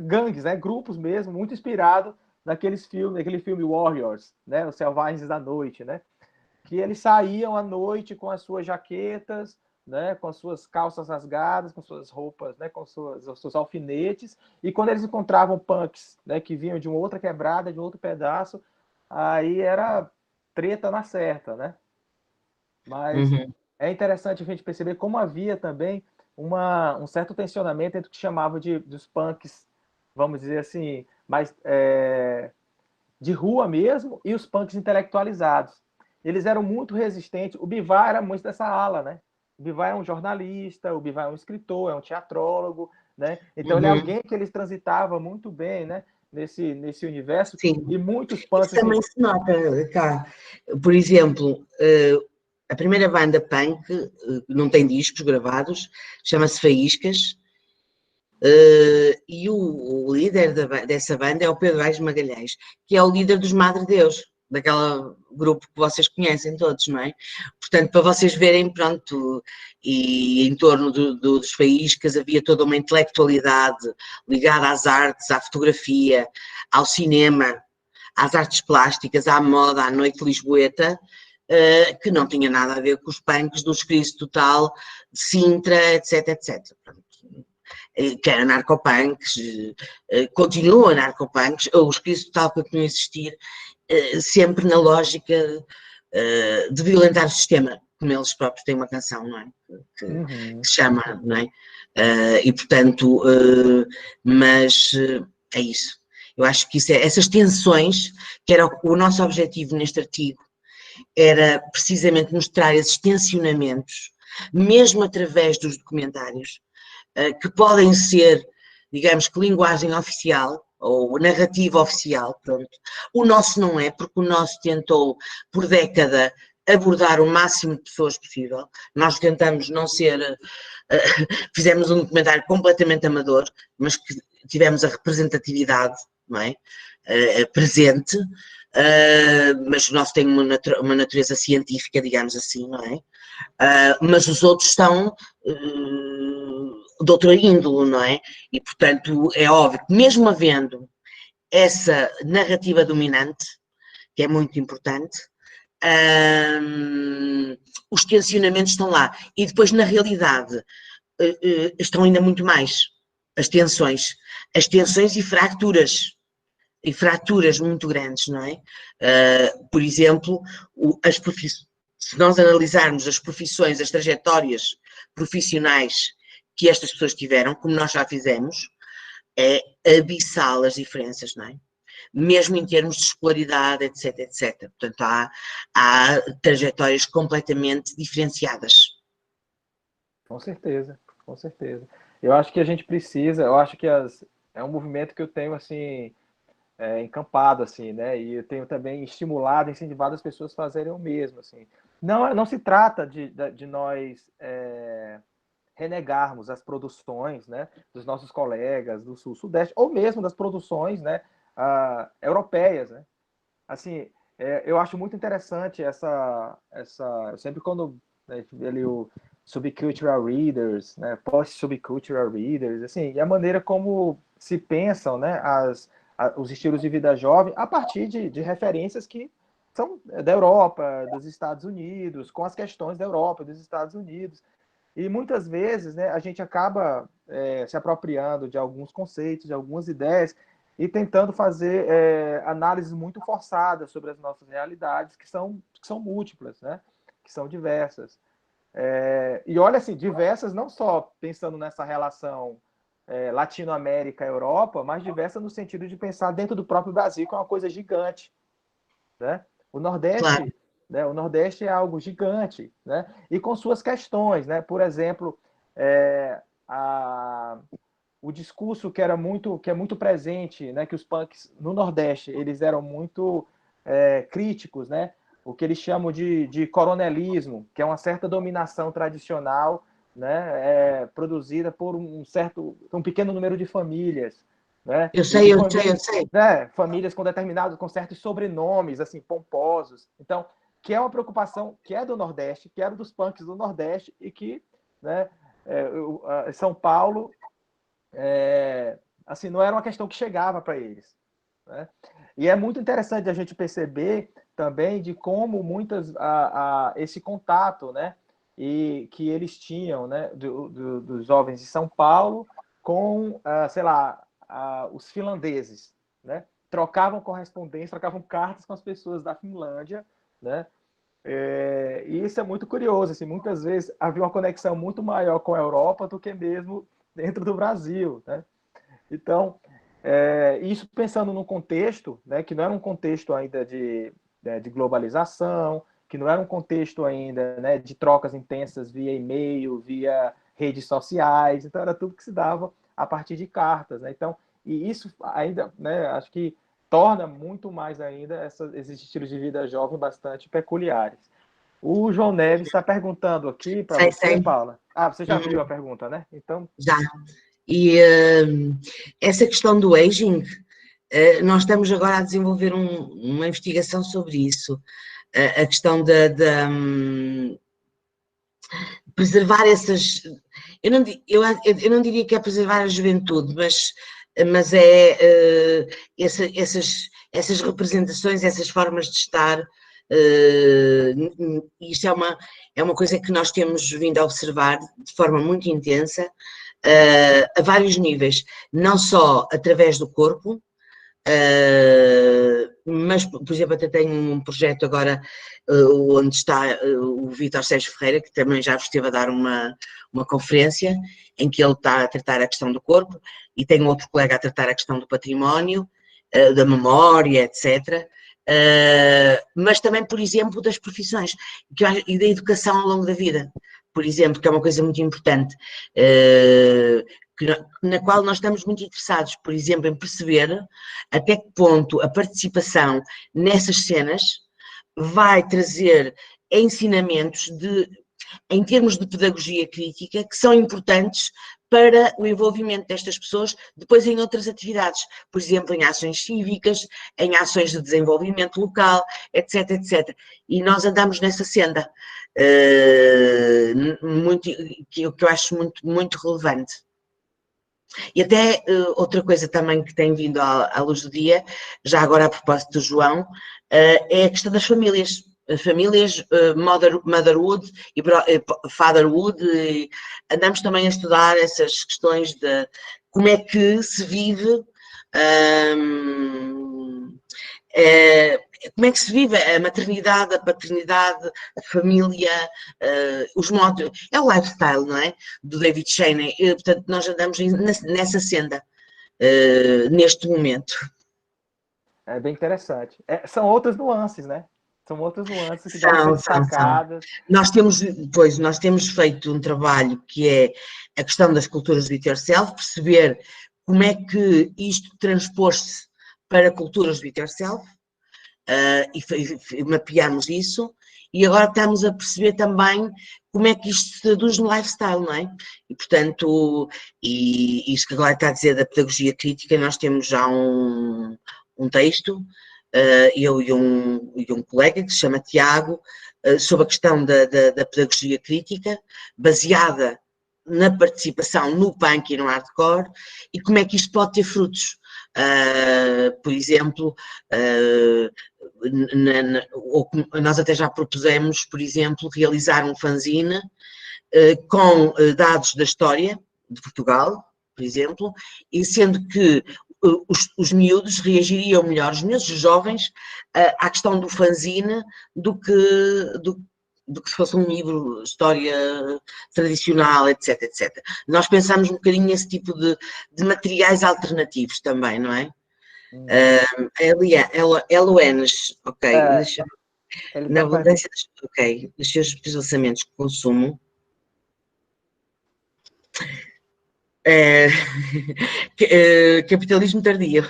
gangues, né? Grupos mesmo, muito inspirado naquele filme Warriors, né? Os Selvagens da Noite, né? Que eles saíam à noite com as suas jaquetas, né? Com as suas calças rasgadas, com suas roupas, né? Com os seus alfinetes, e quando eles encontravam punks, né? Que vinham de uma outra quebrada, de um outro pedaço, aí era treta na certa, né? Mas é interessante a gente perceber como havia também um certo tensionamento entre o que chamava dos punks, vamos dizer assim, mais de rua mesmo, e os punks intelectualizados. Eles eram muito resistentes. O Bivar era muito dessa ala, né? O Bivar é um jornalista, o Bivar é um escritor, é um teatrólogo, né? Então ele é alguém que eles transitava muito bem, né? Nesse universo. Sim. E muitos punks... Isso também se nota cá. Por exemplo, a primeira banda punk, não tem discos gravados, chama-se Faíscas, e o líder dessa banda é o Pedro Aires Magalhães, que é o líder dos Madre Deus. daquele grupo que vocês conhecem todos, não é? Portanto, para vocês verem, pronto, e em torno dos faíscas havia toda uma intelectualidade ligada às artes, à fotografia, ao cinema, às artes plásticas, à moda, à noite lisboeta, que não tinha nada a ver com os punks do Escrito Total, de Sintra, etc, etc. Que era narcopunks, continua narcopunks, ou o Escrito Total continua a existir, sempre na lógica de violentar o sistema, como eles próprios têm uma canção, não é? Que se chama, não é? E portanto, mas é isso. Eu acho que essas tensões, que era o nosso objetivo neste artigo, era precisamente mostrar esses tensionamentos, mesmo através dos documentários, que podem ser, digamos que linguagem oficial, ou narrativa oficial, pronto. O nosso não é, porque o nosso tentou, por década, abordar o máximo de pessoas possível. Nós tentamos não ser... fizemos um documentário completamente amador, mas que tivemos a representatividade, não é? Presente, mas o nosso tem uma natureza científica, digamos assim, não é? Mas os outros são de outra índole, não é? E, portanto, é óbvio que mesmo havendo essa narrativa dominante, que é muito importante, os tensionamentos estão lá. E depois, na realidade, estão ainda muito mais as tensões e fraturas muito grandes, não é? Por exemplo, se nós analisarmos as profissões, as trajetórias profissionais que estas pessoas tiveram, como nós já fizemos, é abissal as diferenças, não é? Mesmo em termos de escolaridade, etc, etc. Portanto, há trajetórias completamente diferenciadas. Com certeza, com certeza. Eu acho que a gente precisa, eu acho que é um movimento que eu tenho, assim, encampado, assim, né? E eu tenho também estimulado, incentivado as pessoas a fazerem o mesmo, assim. Não se trata de nós renegarmos as produções, né, dos nossos colegas do Sul-Sudeste, ou mesmo das produções, né, europeias, né? Assim, eu acho muito interessante sempre quando, né, ali o subcultural readers, né, post-subcultural readers, assim, e a maneira como se pensam, né, os estilos de vida jovem a partir de referências que são da Europa, dos Estados Unidos, com as questões da Europa, dos Estados Unidos. E muitas vezes, né, a gente acaba se apropriando de alguns conceitos, de algumas ideias, e tentando fazer análises muito forçadas sobre as nossas realidades, que são múltiplas, né, que são diversas. E olha, assim, diversas não só pensando nessa relação Latinoamérica-Europa, mas diversas no sentido de pensar dentro do próprio Brasil, que é uma coisa gigante, né? O Nordeste... Claro. Né? O Nordeste é algo gigante, né? E com suas questões, né? Por exemplo, o discurso que é muito presente, né? Que os punks no Nordeste eles eram muito críticos, né? O que eles chamam de coronelismo, que é uma certa dominação tradicional, né? Produzida por um pequeno número de famílias. Né? Eu sei. Né? Famílias com certos sobrenomes assim pomposos. Então, que é uma preocupação que é do Nordeste, que era dos punks do Nordeste, e que, né, São Paulo, assim, não era uma questão que chegava para eles. Né? E é muito interessante a gente perceber também de como esse contato, né, e que eles tinham, né, dos jovens de São Paulo com, sei lá, os finlandeses, né? Trocavam correspondência, trocavam cartas com as pessoas da Finlândia, né? E isso é muito curioso, assim, muitas vezes havia uma conexão muito maior com a Europa do que mesmo dentro do Brasil, né? Então, isso pensando num contexto, né, que não era um contexto ainda de globalização, que não era um contexto ainda, né, de trocas intensas via e-mail, via redes sociais, então era tudo que se dava a partir de cartas, né? Então, e isso ainda, né, acho que torna muito mais ainda esses estilos de vida jovem bastante peculiares. O João Neves está perguntando aqui para você, Paula. Você já viu a pergunta, né? Então... Já. E essa questão do aging nós estamos agora a desenvolver uma investigação sobre isso, a questão de preservar essas... Eu não diria que é preservar a juventude, mas é essas representações, essas formas de estar. Isto é uma coisa que nós temos vindo a observar de forma muito intensa, a vários níveis, não só através do corpo, mas, por exemplo, até tenho um projeto agora onde está o Vítor Sérgio Ferreira, que também já vos esteve a dar uma conferência, em que ele está a tratar a questão do corpo, e tem outro colega a tratar a questão do património, da memória, etc. Mas também, por exemplo, das profissões e da educação ao longo da vida, por exemplo, que é uma coisa muito importante, na qual nós estamos muito interessados, por exemplo, em perceber até que ponto a participação nessas cenas vai trazer ensinamentos em termos de pedagogia crítica que são importantes para o envolvimento destas pessoas depois em outras atividades, por exemplo, em ações cívicas, em ações de desenvolvimento local, etc, etc. E nós andamos nessa senda, que eu acho muito, muito relevante. E até outra coisa também que tem vindo à luz do dia, já agora a propósito do João, é a questão das famílias. Famílias, motherhood e fatherhood, e andamos também a estudar essas questões de como é que se vive, como é que se vive a maternidade, a paternidade, a família, os modos, é o lifestyle, não é? Do David Cheney, portanto nós andamos nessa senda, neste momento. É bem interessante. São outras nuances, né? São outras nuances que devem ser destacadas. Nós temos feito um trabalho que é a questão das culturas do it yourself, perceber como é que isto transpôs-se para culturas do it yourself, e mapeamos isso, e agora estamos a perceber também como é que isto se traduz no lifestyle, não é? E, portanto, isto que agora está a dizer da pedagogia crítica, nós temos já um texto, eu e um colega que se chama Tiago, sobre a questão da pedagogia crítica, baseada na participação no punk e no hardcore, e como é que isto pode ter frutos. Por exemplo, nós até já propusemos, por exemplo, realizar um fanzine com dados da história de Portugal, por exemplo, e sendo que os miúdos reagiriam melhor, os miúdos jovens, à questão do fanzine do que se fosse um livro de história tradicional, etc, etc. Nós pensamos um bocadinho nesse tipo de materiais alternativos também, não é? LONs, ok, na abundância dos seus desplaçamentos de consumo, capitalismo tardio.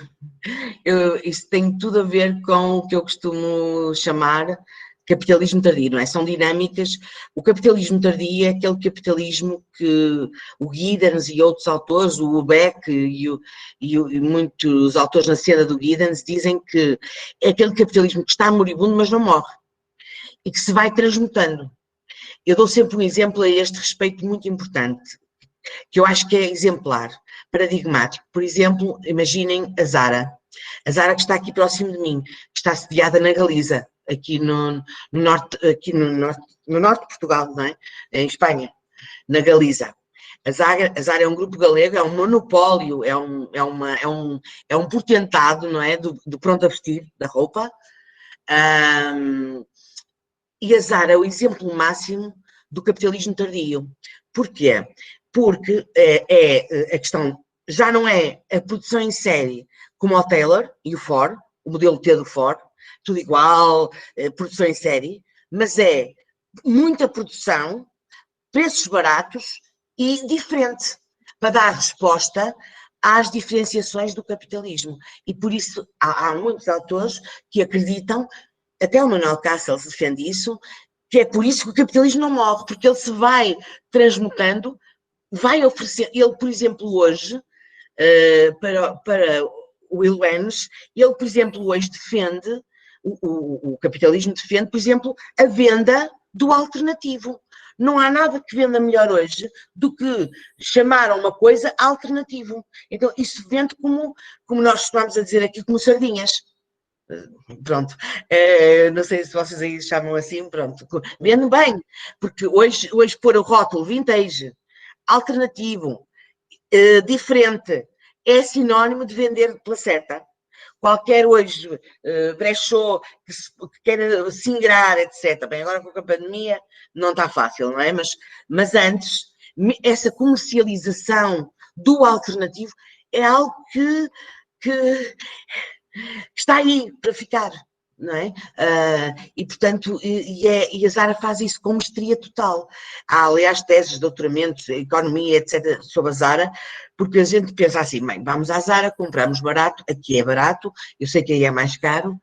Isso tem tudo a ver com o que eu costumo chamar capitalismo tardio, não é? São dinâmicas. O capitalismo tardio é aquele capitalismo que o Giddens e outros autores, o Beck e muitos autores na cena do Giddens dizem que é aquele capitalismo que está moribundo, mas não morre, e que se vai transmutando. Eu dou sempre um exemplo a este respeito muito importante, que eu acho que é exemplar, paradigmático. Por exemplo, imaginem a Zara que está aqui próximo de mim, que está sediada na Galiza, aqui no norte de Portugal, não é? Em Espanha, na Galiza. A Zara é um grupo galego, é um monopólio, é um portentado, não é? Do pronto a vestir, da roupa. E a Zara é o exemplo máximo do capitalismo tardio. Porquê? Porque a questão já não é a produção em série como o Taylor e o Ford, o modelo T do Ford, tudo igual, produção em série, mas é muita produção, preços baratos e diferente, para dar resposta às diferenciações do capitalismo. E por isso há muitos autores que acreditam, até o Manuel Cassel se defende isso, que é por isso que o capitalismo não morre, porque ele se vai transmutando, vai oferecer, ele, por exemplo, hoje, para o Will Enes, ele, por exemplo, hoje defende, o capitalismo defende, por exemplo, a venda do alternativo. Não há nada que venda melhor hoje do que chamar a uma coisa alternativo. Então, isso vende como nós costumamos a dizer aqui, como sardinhas. Pronto, não sei se vocês aí chamam assim, pronto, vendo bem, porque hoje pôr o rótulo vintage, alternativo, diferente, é sinónimo de vender pela certa. Qualquer hoje brechó que queira se ingrar, etc. Bem, agora com a pandemia não está fácil, não é? Mas antes, essa comercialização do alternativo é algo que está aí para ficar, não é? E, portanto, a Zara faz isso com mestria total. Há, aliás, teses de doutoramentos, economia, etc., sobre a Zara, porque a gente pensa assim, bem, vamos à Zara, compramos barato, aqui é barato, eu sei que aí é mais caro,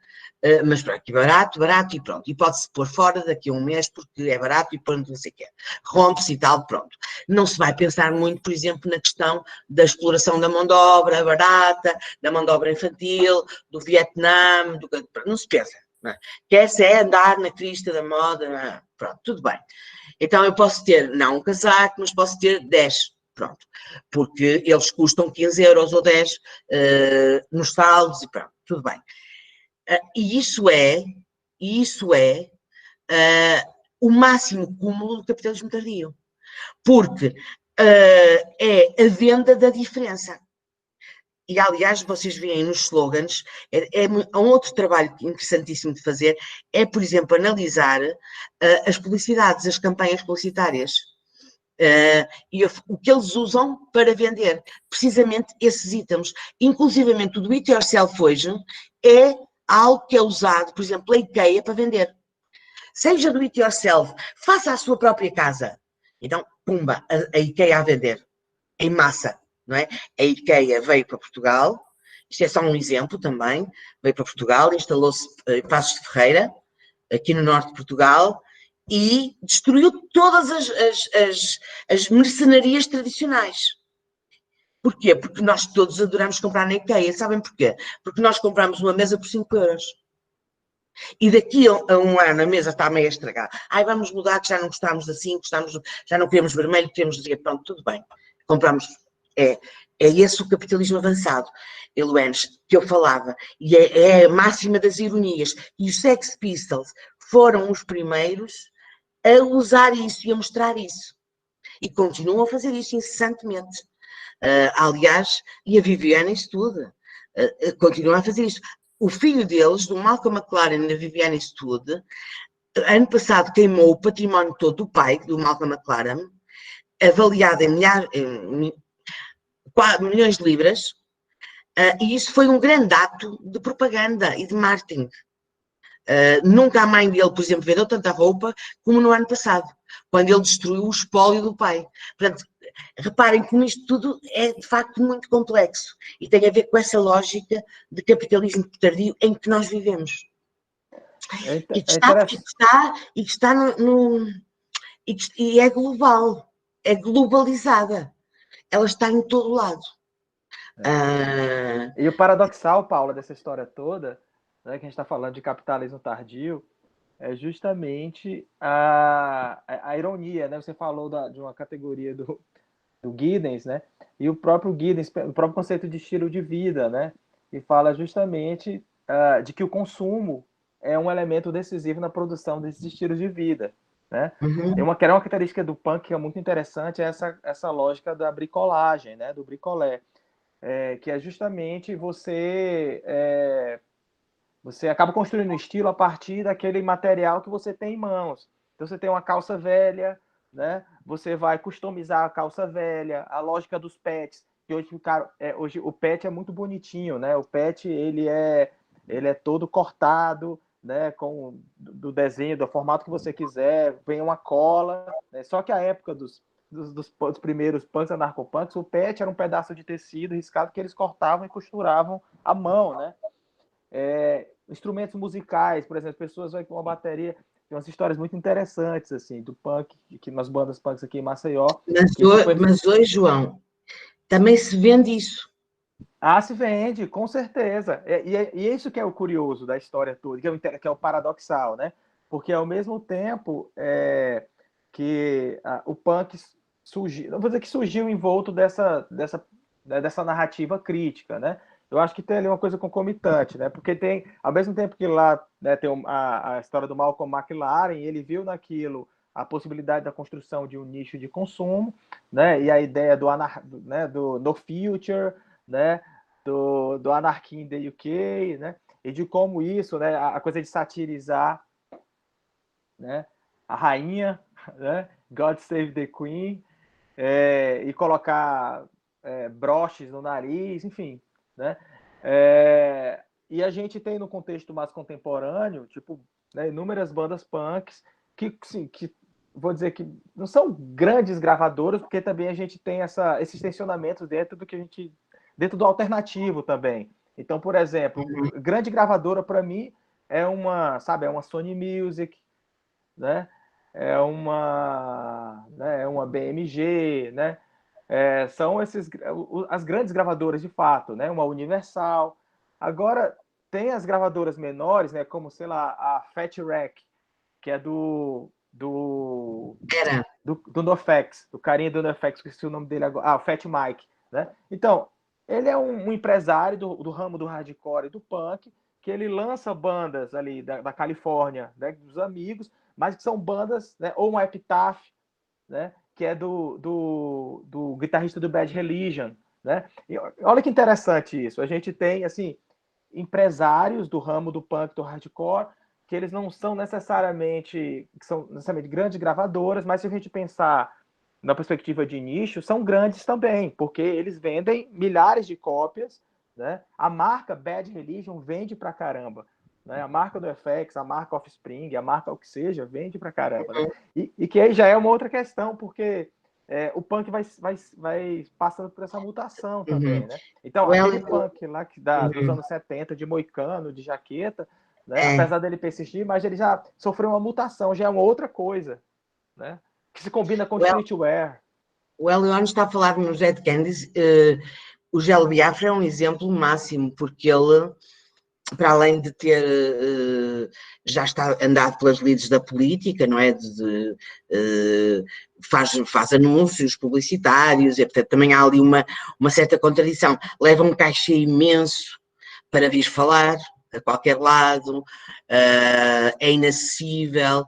mas aqui barato, barato e pronto. E pode-se pôr fora daqui a um mês porque é barato e pronto, não sei o quê. Rompe-se e tal, pronto. Não se vai pensar muito, por exemplo, na questão da exploração da mão de obra barata, da mão de obra infantil, do Vietnã, não se pensa. Não é? Que essa é andar na crista da moda, pronto, tudo bem. Então eu posso ter, não um casaco, mas posso ter 10, pronto. Porque eles custam 15 euros ou 10 nos saldos e pronto, tudo bem. E isso é o máximo cúmulo do capitalismo tardio. Porque é a venda da diferença. E, aliás, vocês veem nos slogans, um outro trabalho interessantíssimo de fazer é, por exemplo, analisar as publicidades, as campanhas publicitárias. E o que eles usam para vender, precisamente esses itens. Inclusivamente o do it yourself hoje é algo que é usado, por exemplo, a IKEA para vender. Seja do it yourself, faça a sua própria casa. Então, pumba, a IKEA a vender, em massa, não é? A IKEA veio para Portugal, isto é só um exemplo também, veio para Portugal, instalou-se em Passos de Ferreira, aqui no norte de Portugal, e destruiu todas as mercearias tradicionais. Porquê? Porque nós todos adoramos comprar na IKEA. Sabem porquê? Porque nós compramos uma mesa por 5 euros. E daqui a um ano a mesa está meio estragada. Ai, vamos mudar, que já não gostamos assim, já não queremos vermelho, queremos dizer, pronto, tudo bem. Compramos. É esse o capitalismo avançado, Eluenes, que eu falava. E é a máxima das ironias. E os Sex Pistols foram os primeiros a usar isso e a mostrar isso. E continuam a fazer isso incessantemente. Aliás, e a Viviane Eastwood continua a fazer isso. O filho deles, do Malcolm McLaren e da Viviane Eastwood, ano passado queimou o património todo do pai, do Malcolm McLaren, avaliado em milhões de libras, e isso foi um grande ato de propaganda e de marketing. Nunca a mãe dele, por exemplo, vendeu tanta roupa como no ano passado, quando ele destruiu o espólio do pai. Portanto, reparem como isto tudo é, de facto, muito complexo e tem a ver com essa lógica de capitalismo tardio em que nós vivemos. E é global, é globalizada. Ela está em todo lado. E o paradoxal, Paula, dessa história toda, né, que a gente está falando de capitalismo tardio, é justamente a ironia, né? Você falou de uma categoria do Giddens, né? E o próprio Giddens, o próprio conceito de estilo de vida, né? E fala justamente de que o consumo é um elemento decisivo na produção desses estilos de vida, né? Uhum. Uma característica do punk que é muito interessante é essa lógica da bricolagem, né? Do bricolé, que é justamente você acaba construindo um estilo a partir daquele material que você tem em mãos. Então você tem uma calça velha, né? Você vai customizar a calça velha, a lógica dos pets, que hoje o pet é muito bonitinho, né? O pet ele é todo cortado, né? Do desenho, do formato que você quiser, vem uma cola, né? Só que a época dos primeiros punks anarcopunks, o pet era um pedaço de tecido riscado que eles cortavam e costuravam à mão, né? Instrumentos musicais, por exemplo, pessoas vão com uma bateria. Tem umas histórias muito interessantes, assim, do punk, que nas bandas punks aqui em Maceió. Mas hoje, João, também se vende isso. Ah, se vende, com certeza. E é isso que é o curioso da história toda, que é o paradoxal, né? Porque ao mesmo tempo que o punk surgiu, não vou dizer que surgiu envolto dessa narrativa crítica, né? Eu acho que tem ali uma coisa concomitante, né? Porque tem, ao mesmo tempo que lá, né, tem a história do Malcolm McLaren, ele viu naquilo a possibilidade da construção de um nicho de consumo, né? E a ideia do No Future, né? Do Anarchy in the UK, né? E de como isso, né? A coisa de satirizar, né? A rainha, né? God Save the Queen, e colocar broches no nariz, enfim, né? E a gente tem no contexto mais contemporâneo, tipo, né, inúmeras bandas punks que vou dizer que não são grandes gravadoras, porque também a gente tem esses tensionamentos dentro do alternativo também. Então, por exemplo, grande gravadora para mim é uma Sony Music, né? É uma BMG, né? São as grandes gravadoras de fato, né? Uma Universal. Agora tem as gravadoras menores, né? Como sei lá a Fat Wreck, que é do NoFX, do carinha do NoFX, esqueci o nome dele agora. O Fat Mike, né? Então ele é um empresário do ramo do hardcore e do punk, que ele lança bandas ali da Califórnia, né, dos amigos, mas que são bandas, né, ou um Epitaph, né, que é do guitarrista do Bad Religion, né? E olha que interessante isso. A gente tem assim empresários do ramo do punk, do hardcore, que eles não são necessariamente grandes gravadoras, mas se a gente pensar na perspectiva de nicho, são grandes também, porque eles vendem milhares de cópias, né? A marca Bad Religion vende pra caramba, né? A marca do FX, a marca Offspring, a marca o que seja, vende pra caramba, né? E que aí já é uma outra questão, porque o punk vai passando por essa mutação também, né? Então, aquele punk lá dos anos 70, de moicano, de jaqueta, né? Apesar dele persistir, mas ele já sofreu uma mutação, já é uma outra coisa, né? Que se combina com streetwear. O Elion está a falar nos Dead Candies. O Gelo Biafra é um exemplo máximo, porque ele, para além de ter já está andado pelas lides da política, não é? Faz anúncios publicitários, e portanto também há ali uma certa contradição. Leva um cachê imenso para vir falar a qualquer lado, é inacessível,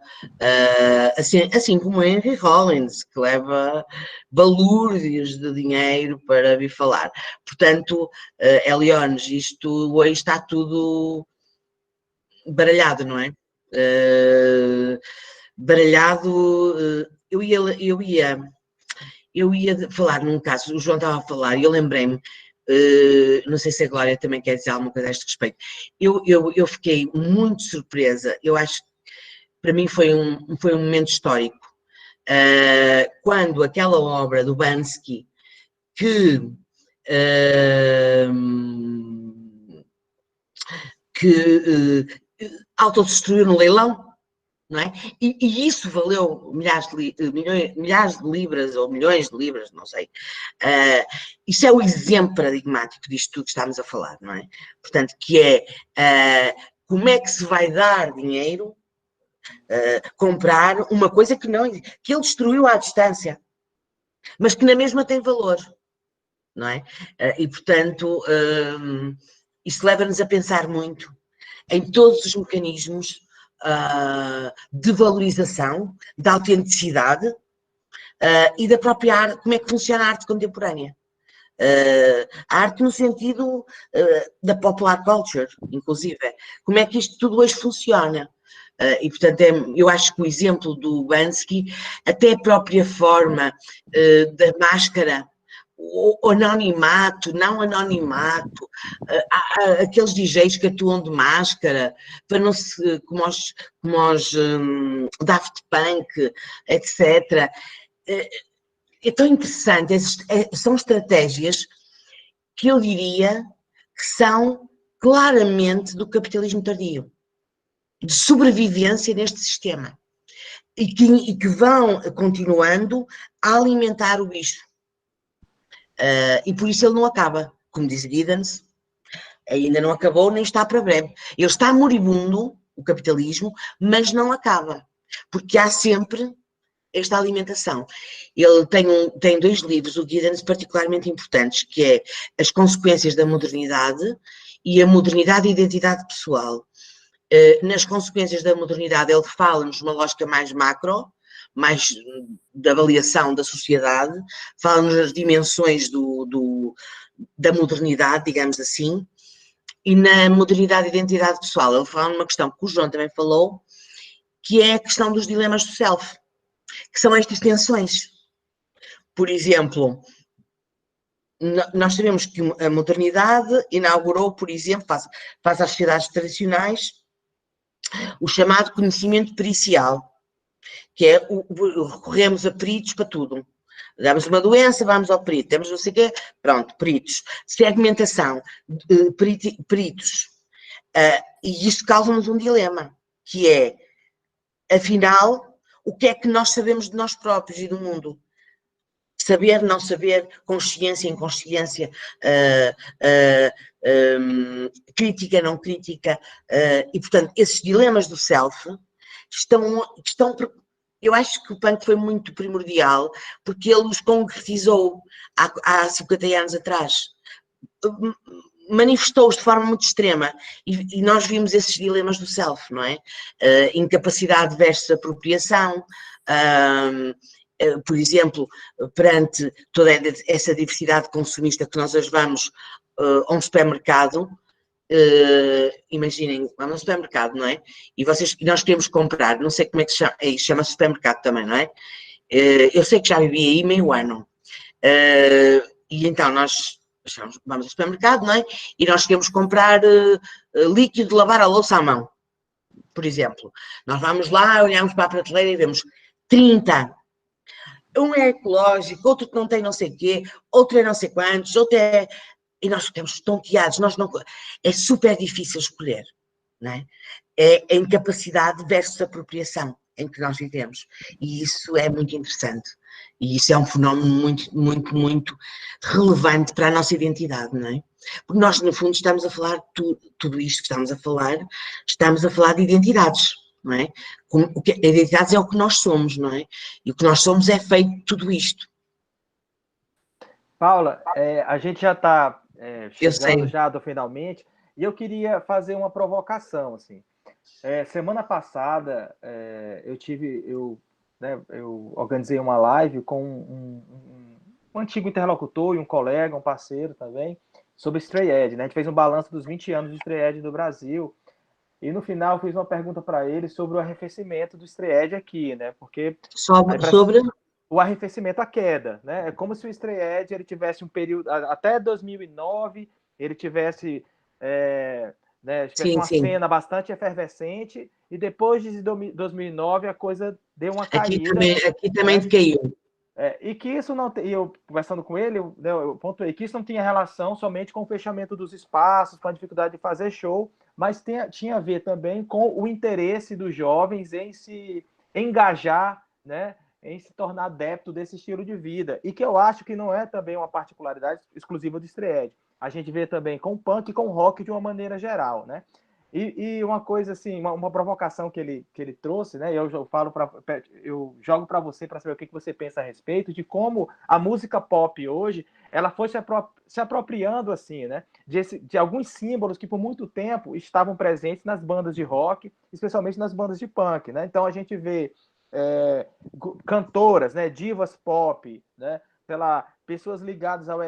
assim como Henry Rollins, que leva balúrdios de dinheiro para vir falar. Portanto, Eliones, isto hoje está tudo baralhado, não é? Baralhado, eu ia falar num caso, o João estava a falar e eu lembrei-me, não sei se a Glória também quer dizer alguma coisa a este respeito. Eu fiquei muito surpresa, eu acho que para mim foi um momento histórico, quando aquela obra do Bansky que autodestruiu no leilão, não é? E isso valeu milhares de libras ou milhões de libras, não sei. Isso é o exemplo paradigmático disto tudo que estamos a falar, não é? Portanto, que é como é que se vai dar dinheiro, comprar uma coisa que ele destruiu à distância, mas que na mesma tem valor, não é? E, portanto, isso leva-nos a pensar muito em todos os mecanismos de valorização, da autenticidade e da própria arte, como é que funciona a arte contemporânea. A arte no sentido da popular culture, inclusive. Como é que isto tudo hoje funciona? E, portanto, eu acho que o exemplo do Bansky, até a própria forma da máscara, o anonimato, não anonimato, há aqueles DJs que atuam de máscara, para não se, como os Daft Punk, etc. É tão interessante, são estratégias que eu diria que são claramente do capitalismo tardio, de sobrevivência neste sistema, e que vão continuando a alimentar o bicho. E por isso ele não acaba, como diz Giddens, ainda não acabou nem está para breve. Ele está moribundo, o capitalismo, mas não acaba, porque há sempre esta alimentação. Ele tem 2 livros, o Giddens, particularmente importantes, que é As Consequências da Modernidade e A Modernidade e Identidade Pessoal. Nas consequências da modernidade, ele fala-nos uma lógica mais macro, mais de avaliação da sociedade, fala-nos das dimensões da modernidade, digamos assim, e na modernidade e identidade pessoal, ele fala numa questão que o João também falou, que é a questão dos dilemas do self, que são estas tensões. Por exemplo, nós sabemos que a modernidade inaugurou, por exemplo, face às sociedades tradicionais, o chamado conhecimento pericial, que é recorremos a peritos para tudo. Damos uma doença, vamos ao perito. Temos não sei o quê, pronto, peritos. Segmentação, peritos. E isto causa-nos um dilema, que é, afinal, o que é que nós sabemos de nós próprios e do mundo? Saber, não saber, consciência, inconsciência, crítica, não crítica, e, portanto, esses dilemas do self estão, eu acho que o punk foi muito primordial, porque ele os concretizou há 50 anos atrás, manifestou-os de forma muito extrema, e nós vimos esses dilemas do self, não é? Incapacidade versus apropriação, por exemplo, perante toda essa diversidade consumista que nós hoje vamos a um supermercado, imaginem, vamos ao supermercado, não é? E nós queremos comprar, não sei como é que se chama, chama-se supermercado também, não é? Eu sei que já vivi aí meio ano, e então nós vamos ao supermercado, não é? E nós queremos comprar líquido de lavar a louça à mão, por exemplo. Nós vamos lá, olhamos para a prateleira e vemos 30. Um é ecológico, outro que não tem não sei o quê, outro é não sei quantos, outro é... E nós ficamos tonteados, é super difícil escolher, não é? É a incapacidade versus apropriação em que nós vivemos. E isso é muito interessante. E isso é um fenómeno muito, muito, muito relevante para a nossa identidade, não é? Porque nós, no fundo, estamos a falar, tudo isto que estamos a falar de identidades, não é? A identidade é o que nós somos, não é? E o que nós somos é feito de tudo isto. Paula, a gente já está chegando sei. já do finalmente, e eu queria fazer uma provocação, assim. Semana passada, eu organizei uma live com um antigo interlocutor e um colega, um parceiro também, sobre Stray Edge, né? A gente fez um balanço dos 20 anos do Stray Edge no Brasil, e no final eu fiz uma pergunta para ele sobre o arrefecimento do Stray Edge aqui, né? Porque sobre o arrefecimento, a queda, né? É como se o Stray Edge ele tivesse um período até 2009, ele tivesse uma cena bastante efervescente, e depois de 2009 a coisa deu uma caída. Aqui também caiu. E que isso não tem, eu conversando com ele, eu pontuei que isso não tinha relação somente com o fechamento dos espaços, com a dificuldade de fazer show, mas tinha a ver também com o interesse dos jovens em se engajar, né, em se tornar adepto desse estilo de vida, e que eu acho que não é também uma particularidade exclusiva do Stray Edge. A gente vê também com o punk e com o rock de uma maneira geral, né? E uma coisa assim, uma provocação que ele trouxe, né? Eu jogo para você para saber o que você pensa a respeito de como a música pop hoje ela foi se apropriando assim, né? De alguns símbolos que por muito tempo estavam presentes nas bandas de rock, especialmente nas bandas de punk, né? Então a gente vê cantoras, né? Divas pop, né? Pessoas ligadas ao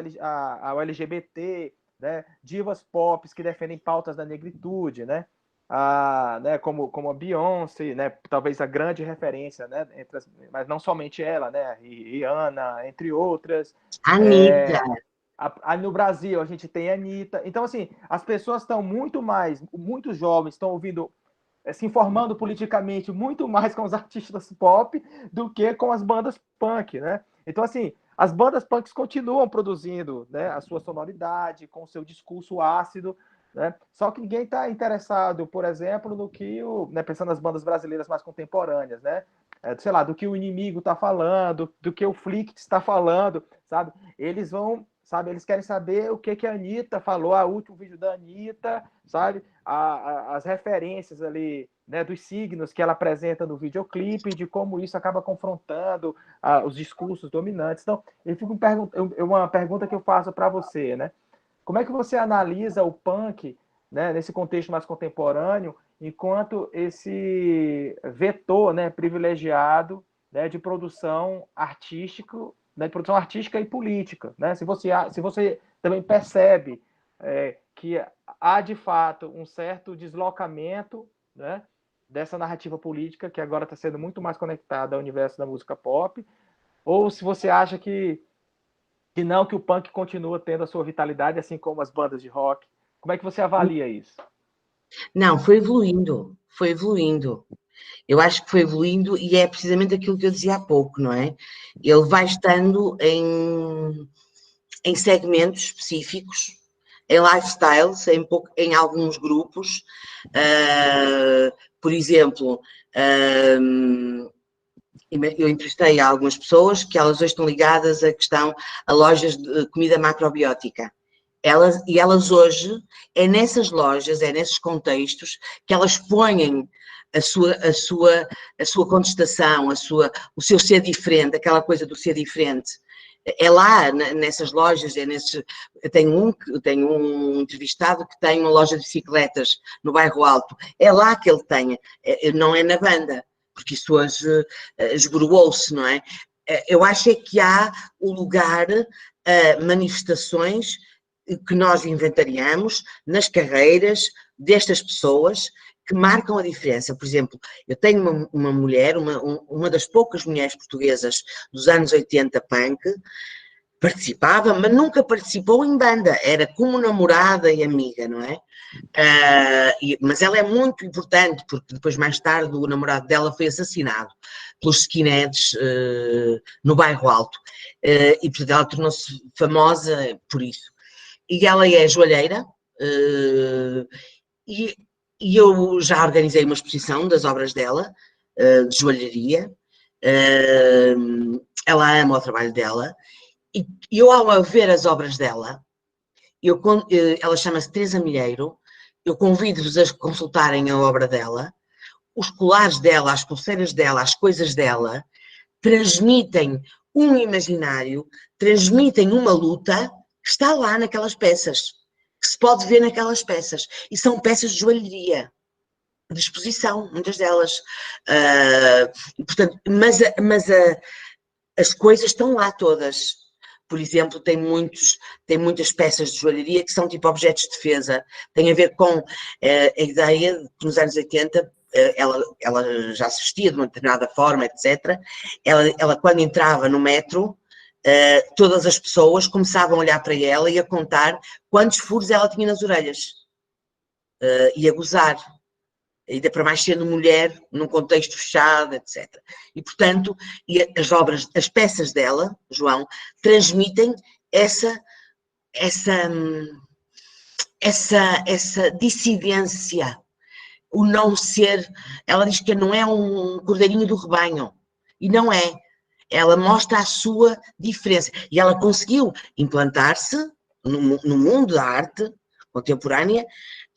LGBT, né, divas pop que defendem pautas da negritude, né, né, como a Beyoncé, né, talvez a grande referência, né, mas não somente ela, né, Rihanna, entre outras. Anitta. No Brasil a gente tem a Anitta. Então, assim, as pessoas estão muitos jovens estão ouvindo, se informando politicamente muito mais com os artistas pop do que com as bandas punk, né? Então, assim, as bandas punks continuam produzindo, né, a sua sonoridade, com o seu discurso ácido, né? Só que ninguém está interessado, por exemplo, no que pensando nas bandas brasileiras mais contemporâneas, né? Do que o Inimigo está falando, do que o Flick está falando, sabe? Eles vão sabe? Eles querem saber o que a Anitta falou, o último vídeo da Anitta, sabe? As referências ali, né, dos signos que ela apresenta no videoclipe, de como isso acaba confrontando os discursos dominantes. Então, uma pergunta que eu faço para você, né? Como é que você analisa o punk, né, nesse contexto mais contemporâneo, enquanto esse vetor, né, privilegiado, né, de produção artística, né, de produção artística e política, né? Se você também percebe que há de fato um certo deslocamento, né, dessa narrativa política que agora está sendo muito mais conectada ao universo da música pop, ou se você acha que não, que o punk continua tendo a sua vitalidade, assim como as bandas de rock. Como é que você avalia isso? Não, foi evoluindo, foi evoluindo. Eu acho que foi evoluindo e é precisamente aquilo que eu dizia há pouco, não é? Ele vai estando em segmentos específicos, em lifestyles, em alguns grupos. Por exemplo, eu entrevistei algumas pessoas que elas hoje estão ligadas a lojas de comida macrobiótica. Elas hoje, é nessas lojas, é nesses contextos que elas põem a sua contestação, o seu ser diferente, aquela coisa do ser diferente. É lá, nessas lojas, tenho um entrevistado que tem uma loja de bicicletas no Bairro Alto, é lá que ele tem, não é na banda, porque isso hoje esboroou-se, não é? Eu acho é que há o lugar a manifestações que nós inventariamos nas carreiras destas pessoas que marcam a diferença. Por exemplo, eu tenho uma mulher, uma das poucas mulheres portuguesas dos anos 80 punk, participava, mas nunca participou em banda, era como namorada e amiga, não é? Mas ela é muito importante, porque depois, mais tarde, o namorado dela foi assassinado pelos skinheads no Bairro Alto. E, portanto, ela tornou-se famosa por isso. E ela é joalheira, e eu já organizei uma exposição das obras dela, de joalharia. Ela ama o trabalho dela, e eu, ao ver as obras dela, ela chama-se Teresa Milheiro, eu convido-vos a consultarem a obra dela. Os colares dela, as pulseiras dela, as coisas dela, transmitem um imaginário, transmitem uma luta que está lá naquelas peças, que se pode ver naquelas peças. E são peças de joalheria, de exposição, muitas delas. Portanto, mas as coisas estão lá todas. Por exemplo, tem muitas peças de joalheria que são tipo objetos de defesa. Tem a ver com a ideia de que nos anos 80 ela já se vestia de uma determinada forma, etc. Ela quando entrava no metro, todas as pessoas começavam a olhar para ela e a contar quantos furos ela tinha nas orelhas. E a gozar. Ainda para mais sendo mulher, num contexto fechado, etc. E, portanto, as peças dela, João, transmitem essa dissidência, o não ser. Ela diz que não é um cordeirinho do rebanho, e não é. Ela mostra a sua diferença. E ela conseguiu implantar-se no mundo da arte contemporânea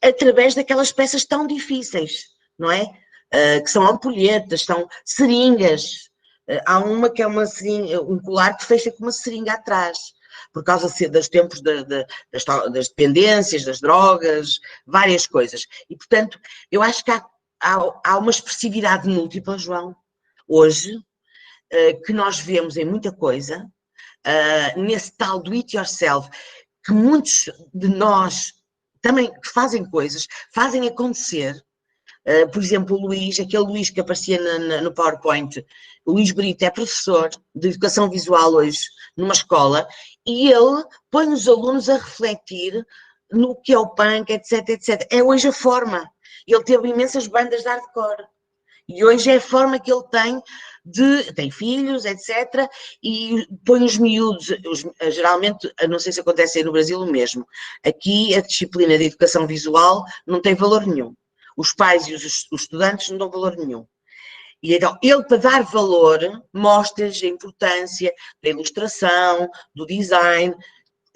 através daquelas peças tão difíceis, não é? Que são ampulhetas, são seringas. Há uma que é um colar que fecha com uma seringa atrás, por causa dos tempos das dependências, das drogas, várias coisas. E, portanto, eu acho que há uma expressividade múltipla, João, hoje, que nós vemos em muita coisa, nesse tal do it yourself, que muitos de nós também fazem coisas, fazem acontecer. Por exemplo, o Luís, aquele Luís que aparecia no PowerPoint, o Luís Brito é professor de educação visual hoje numa escola e ele põe os alunos a refletir no que é o punk, etc, etc. É hoje a forma. Ele teve imensas bandas de hardcore e hoje é a forma que ele tem filhos, etc, e põe os miúdos, geralmente, não sei se acontece aí no Brasil o mesmo, aqui a disciplina de educação visual não tem valor nenhum. Os pais e os estudantes não dão valor nenhum. E então, ele, para dar valor, mostra-lhes a importância da ilustração, do design,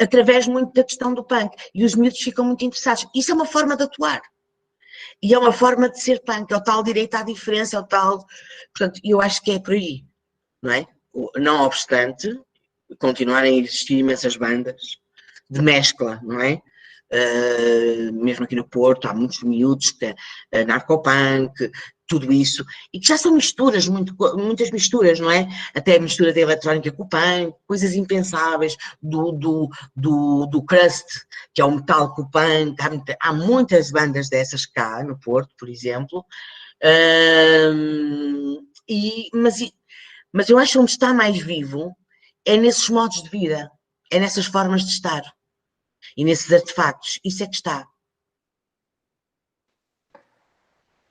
através muito da questão do punk. E os miúdos ficam muito interessados. Isso é uma forma de atuar. E é uma forma de ser punk, é o tal direito à diferença, é o tal... Portanto, eu acho que é por aí, não é? Não obstante, continuarem a existir imensas bandas de mescla, não é? Mesmo aqui no Porto, há muitos miúdos que têm narcopunk, tudo isso, e que já são misturas, muitas misturas, não é? Até a mistura da eletrónica com o punk, coisas impensáveis, do crust, que é o metal com o punk, há muitas bandas dessas cá, no Porto, por exemplo, mas eu acho que onde está mais vivo é nesses modos de vida, é nessas formas de estar, e nesses artefactos, isso é que está.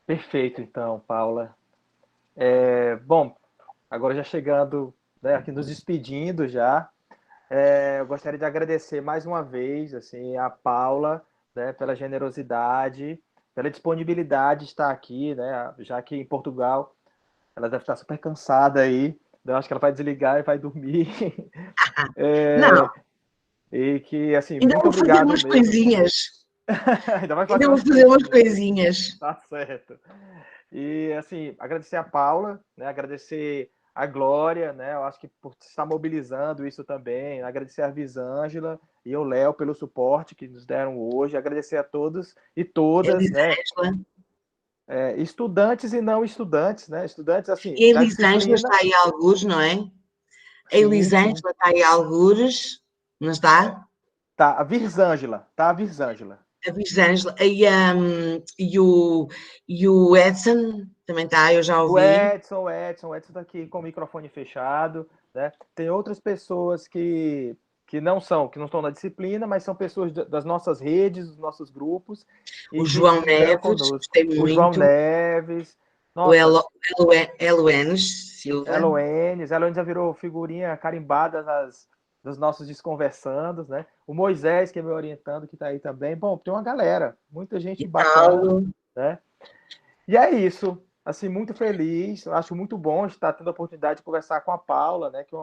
Perfeito, então, Paula. Bom, agora já chegando, né, aqui nos despedindo já, eu gostaria de agradecer mais uma vez assim, a Paula, né, pela generosidade, pela disponibilidade de estar aqui, né, já que em Portugal ela deve estar super cansada aí, eu acho que ela vai desligar e vai dormir. Não, E que, assim, ainda muito vou fazer obrigado umas mesmo. coisinhas. Ainda vai fazer Ainda vou umas fazer umas coisinhas. coisinhas. Tá certo. E, assim, agradecer a Paula, né? Agradecer a Glória, né? Eu acho que por estar mobilizando isso também. Agradecer a Visângela e o Léo pelo suporte que nos deram hoje. Agradecer a todos e todas, né? Estudantes e não estudantes, né? Estudantes, assim, E a da Elisângela disciplina. está aí algures, não é? A Sim, sim. Elisângela está aí algures, não está? Tá, a Visângela. Tá, a Visângela. A Elisângela. E o Edson também está, eu já O ouvi. Edson está aqui com o microfone fechado, né? Tem outras pessoas que não estão na disciplina, mas são pessoas das nossas redes, dos nossos grupos, O e que João estiveram Neves, conosco. gostei O João muito. Neves, O nossa, Eloenes Silva. Eloenes já virou figurinha carimbada dos nossos desconversandos, né? O Moisés, que é meu orientando, que está aí também. Bom, tem uma galera, muita gente E bacana, Paulo. né? E é isso. Assim, muito feliz. Acho muito bom estar tendo a oportunidade de conversar com a Paula, que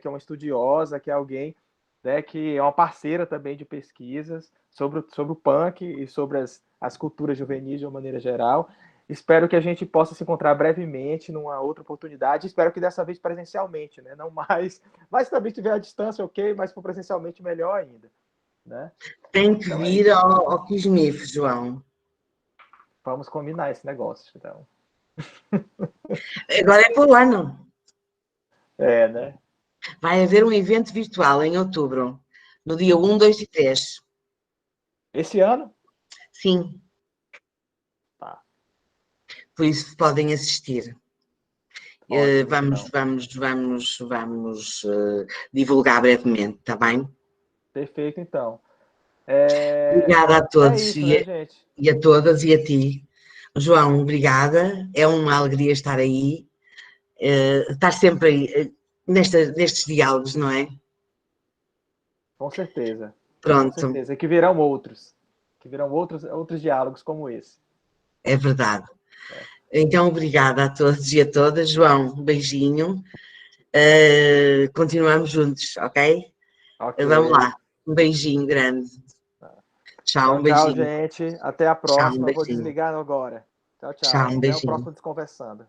é uma estudiosa, que é alguém, né, que é uma parceira também de pesquisas sobre o punk e sobre as culturas juvenis de uma maneira geral. Espero que a gente possa se encontrar brevemente numa outra oportunidade. Espero que dessa vez presencialmente, né? Não mais, mas também se tiver à distância, ok, mas for presencialmente melhor ainda, né? Tem que Então é vir isso. ao Kismif, João. Vamos combinar esse negócio, então. Agora é para o ano. Né? Vai haver um evento virtual em outubro, no dia 1, 2 e 3. Esse ano? Sim, Tá. por isso podem assistir. Ótimo, Vamos, então. divulgar brevemente, está bem? Perfeito, então. Obrigada a É todos isso, né, gente? e a todas e a ti. João, obrigada. É uma alegria estar aí, estar sempre aí, nestes diálogos, não é? Com certeza. Com Pronto, certeza. E que virão outros. Que virão outros diálogos como esse. é verdade. É. Então, obrigada a todos e a todas. João, um beijinho. Continuamos juntos, ok? Ok. Vamos lá. Um beijinho grande. Tchau, Tchau, um tchau, beijinho. gente. Até a Tchau, um próxima. Vou beijinho. desligar agora. Tchau, Tchau, tchau. um Até o beijinho. próximo Desconversando.